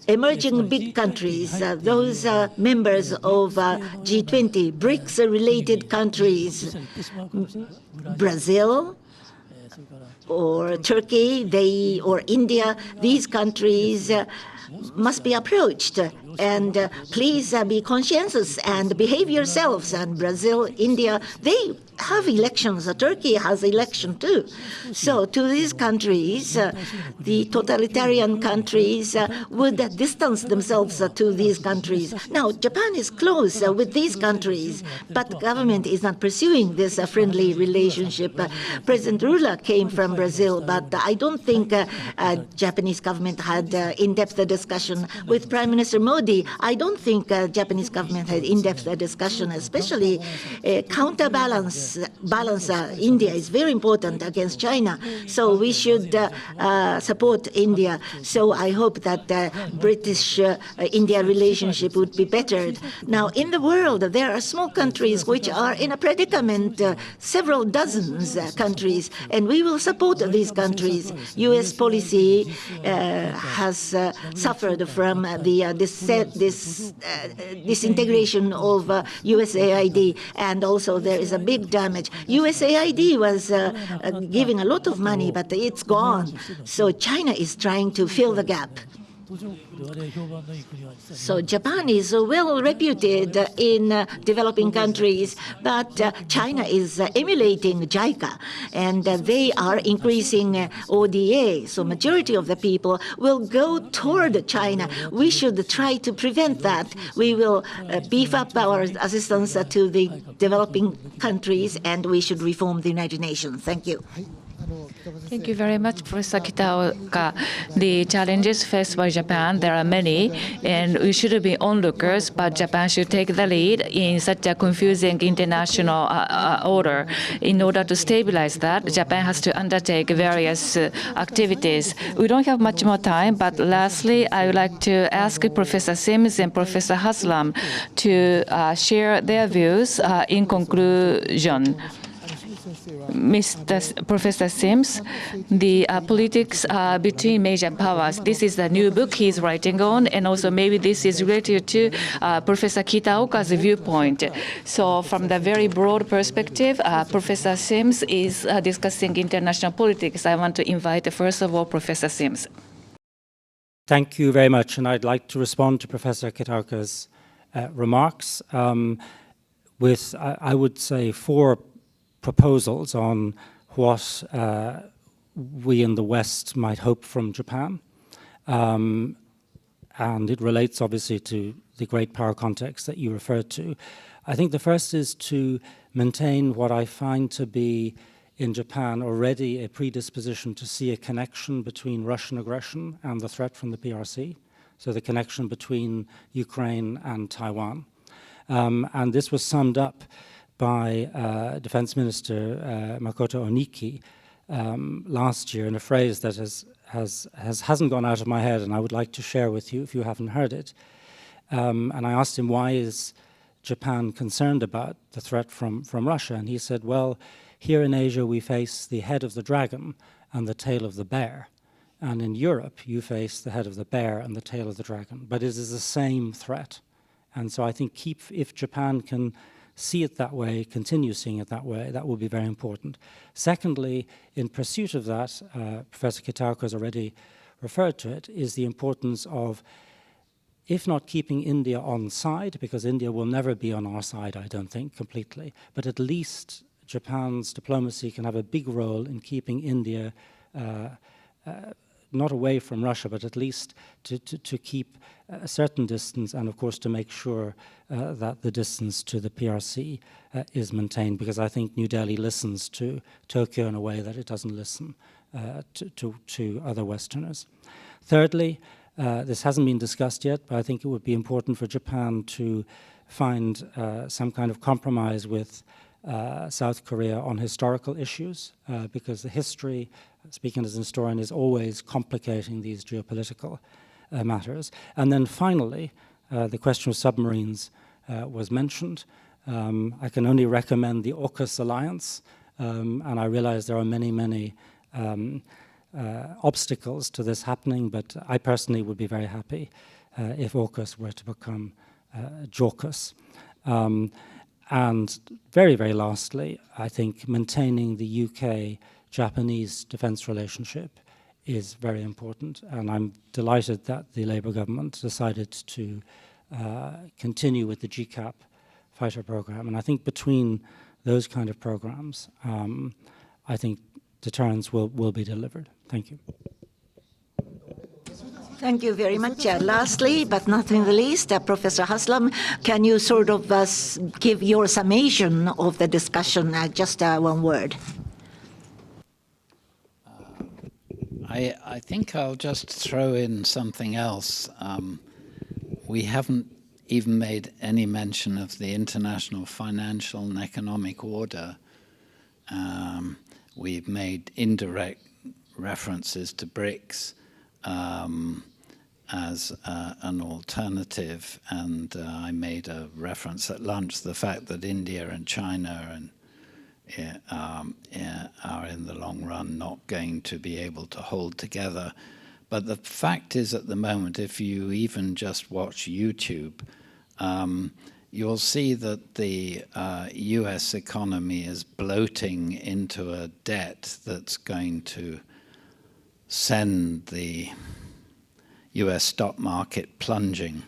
emerging big countries, those members of G20, BRICS-related countries, Brazil or Turkey, or India, these countries must be approached. And please be conscientious and behave yourselves. And Brazil, India, they have elections. Turkey has election too. So to these countries, the totalitarian countries would distance themselves to these countries. Now, Japan is close with these countries, but government is not pursuing this friendly relationship. President Lula came from Brazil, but I don't think Japanese government had in-depth discussion with Prime Minister Modi. I don't think Japanese government had in-depth discussion, especially counterbalance. India is very important against China, so we should support India. So I hope that British-India relationship would be bettered. Now, in the world, there are small countries which are in a predicament, several dozens countries, and we will support these countries. U.S. policy has suffered from the disintegration of USAID, and also there is a big damage. USAID was giving a lot of money, but it's gone. So China is trying to fill the gap. So Japan is well reputed in developing countries, but China is emulating JICA, and they are increasing ODA. So majority of the people will go toward China. We should try to prevent that. We will beef up our assistance to the developing countries, and we should reform the United Nations. Thank you. Thank you very much, Professor Kitaoka. The challenges faced by Japan, there are many, and we should be onlookers, but Japan should take the lead in such a confusing international order. In order to stabilize that, Japan has to undertake various activities. We don't have much more time, but lastly, I would like to ask Professor Sims and Professor Haslam to share their views in conclusion. Professor Sims, the politics between major powers. This is the new book he's writing on, and also maybe this is related to Professor Kitaoka's viewpoint. So from the very broad perspective, Professor Sims is discussing international politics. I want to invite, first of all, Professor Sims. Thank you very much, and I'd like to respond to Professor Kitaoka's remarks with, I would say, 4 proposals on what we in the West might hope from Japan. And it relates obviously to the great power context that you referred to. I think the first is to maintain what I find to be in Japan already a predisposition to see a connection between Russian aggression and the threat from the PRC, so the connection between Ukraine and Taiwan. And this was summed up by Defense Minister Makoto Oniki last year in a phrase that hasn't gone out of my head, and I would like to share with you if you haven't heard it. And I asked him, why is Japan concerned about the threat from Russia? And he said, well, here in Asia we face the head of the dragon and the tail of the bear. And in Europe you face the head of the bear and the tail of the dragon. But it is the same threat. And so I think if Japan can see it that way, continue seeing it that way, that will be very important. Secondly, in pursuit of that, Professor Kitaoka has already referred to it, is the importance of, if not keeping India on side, because India will never be on our side, I don't think, completely, but at least Japan's diplomacy can have a big role in keeping India not away from Russia, but at least to keep a certain distance, and of course to make sure that the distance to the PRC is maintained, because I think New Delhi listens to Tokyo in a way that it doesn't listen to other Westerners. Thirdly, this hasn't been discussed yet, but I think it would be important for Japan to find some kind of compromise with South Korea on historical issues, because the history, speaking as an historian, is always complicating these geopolitical matters. And then finally, the question of submarines was mentioned. I can only recommend the AUKUS alliance, and I realize there are many, many obstacles to this happening, but I personally would be very happy if AUKUS were to become JAUKUS. And very, very lastly, I think maintaining the UK-Japanese defence relationship is very important, and I'm delighted that the Labour government decided to continue with the GCAP fighter program. And I think between those kind of programs, I think deterrence will be delivered. Thank you. Thank you very much. Lastly, but not in the least, Professor Haslam, can you sort of give your summation of the discussion, just one word? I think I'll just throw in something else. We haven't even made any mention of the international financial and economic order. We've made indirect references to BRICS as an alternative, and I made a reference at lunch to the fact that India and China are in the long run not going to be able to hold together. But the fact is, at the moment, if you even just watch YouTube, you'll see that the US economy is bloating into a debt that's going to send the US stock market plunging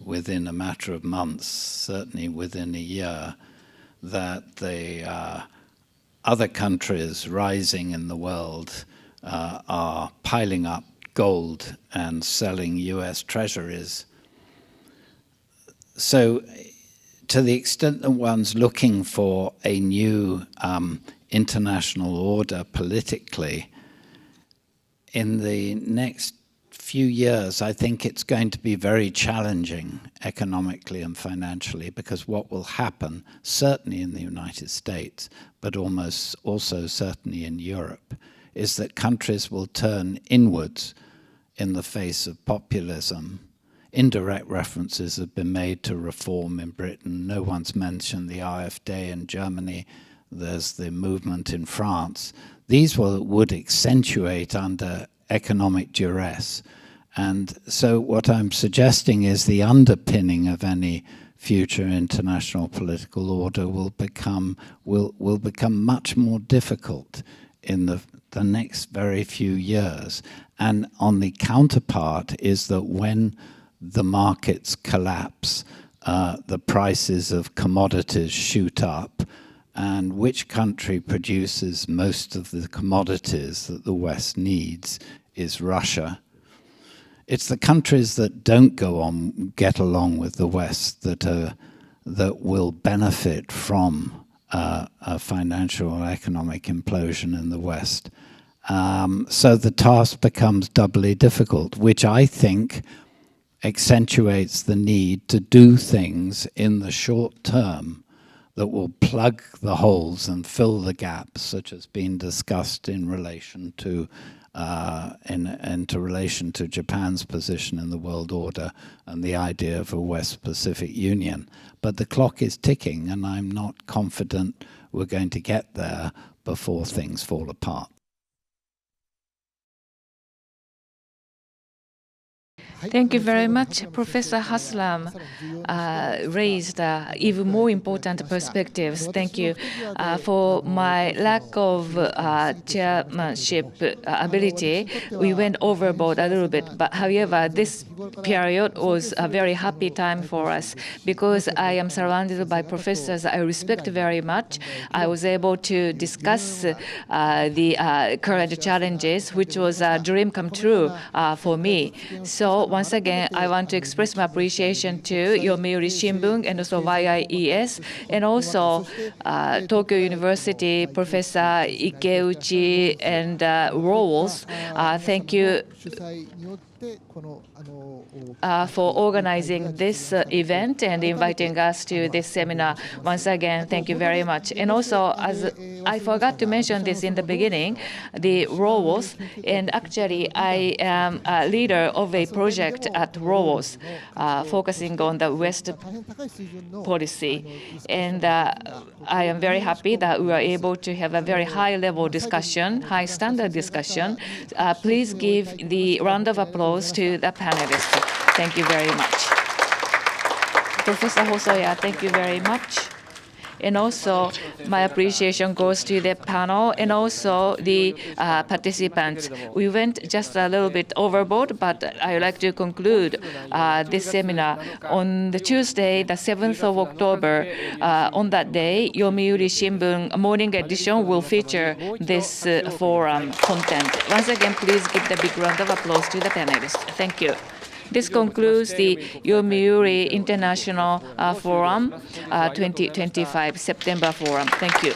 within a matter of months, certainly within a year, that the other countries rising in the world are piling up gold and selling US treasuries. So to the extent that one's looking for a new international order politically, in the next few years, I think it's going to be very challenging economically and financially, because what will happen, certainly in the United States, but almost also certainly in Europe, is that countries will turn inwards in the face of populism. Indirect references have been made to reform in Britain. No one's mentioned the AfD in Germany. there's the movement in France. These would accentuate under economic duress. And so what I'm suggesting is the underpinning of any future international political order will become much more difficult in the next very few years. And on the counterpart is that when the markets collapse, the prices of commodities shoot up, and which country produces most of the commodities that the West needs is Russia. It's the countries that don't get along with the West that will benefit from a financial or economic implosion in the West. So the task becomes doubly difficult, which I think accentuates the need to do things in the short term that will plug the holes and fill the gaps, such as been discussed in relation to relation to Japan's position in the world order and the idea of a West Pacific Union. But the clock is ticking, and I'm not confident we're going to get there before things fall apart. Thank you very much. Professor Haslam raised even more important perspectives. Thank you. For my lack of chairmanship ability, we went overboard a little bit. But however, this period was a very happy time for us because I am surrounded by professors I respect very much. I was able to discuss the current challenges, which was a dream come true for me. So once again, I want to express my appreciation to Yomiuri Shimbun and also YIES, and also Tokyo University Professor Ikeuchi and Rowles. Thank you for organizing this event and inviting us to this seminar. Once again, thank you very much. And also, as I forgot to mention this in the beginning, the Rowles, and actually I am a leader of a project at Rowles focusing on the West policy. And I am very happy that we were able to have a very high-level discussion, high-standard discussion. Please give the round of applause to the panelists. Thank you very much. Professor Hosoya, thank you very much. And also, my appreciation goes to the panel and also the participants. We went just a little bit overboard, but I would like to conclude this seminar. On the Tuesday, the 7th of October, on that day, Yomiuri Shimbun morning edition will feature this forum content. Once again, please give the big round of applause to the panelists. Thank you. This concludes the Yomiuri International Forum 2025 September Forum. Thank you.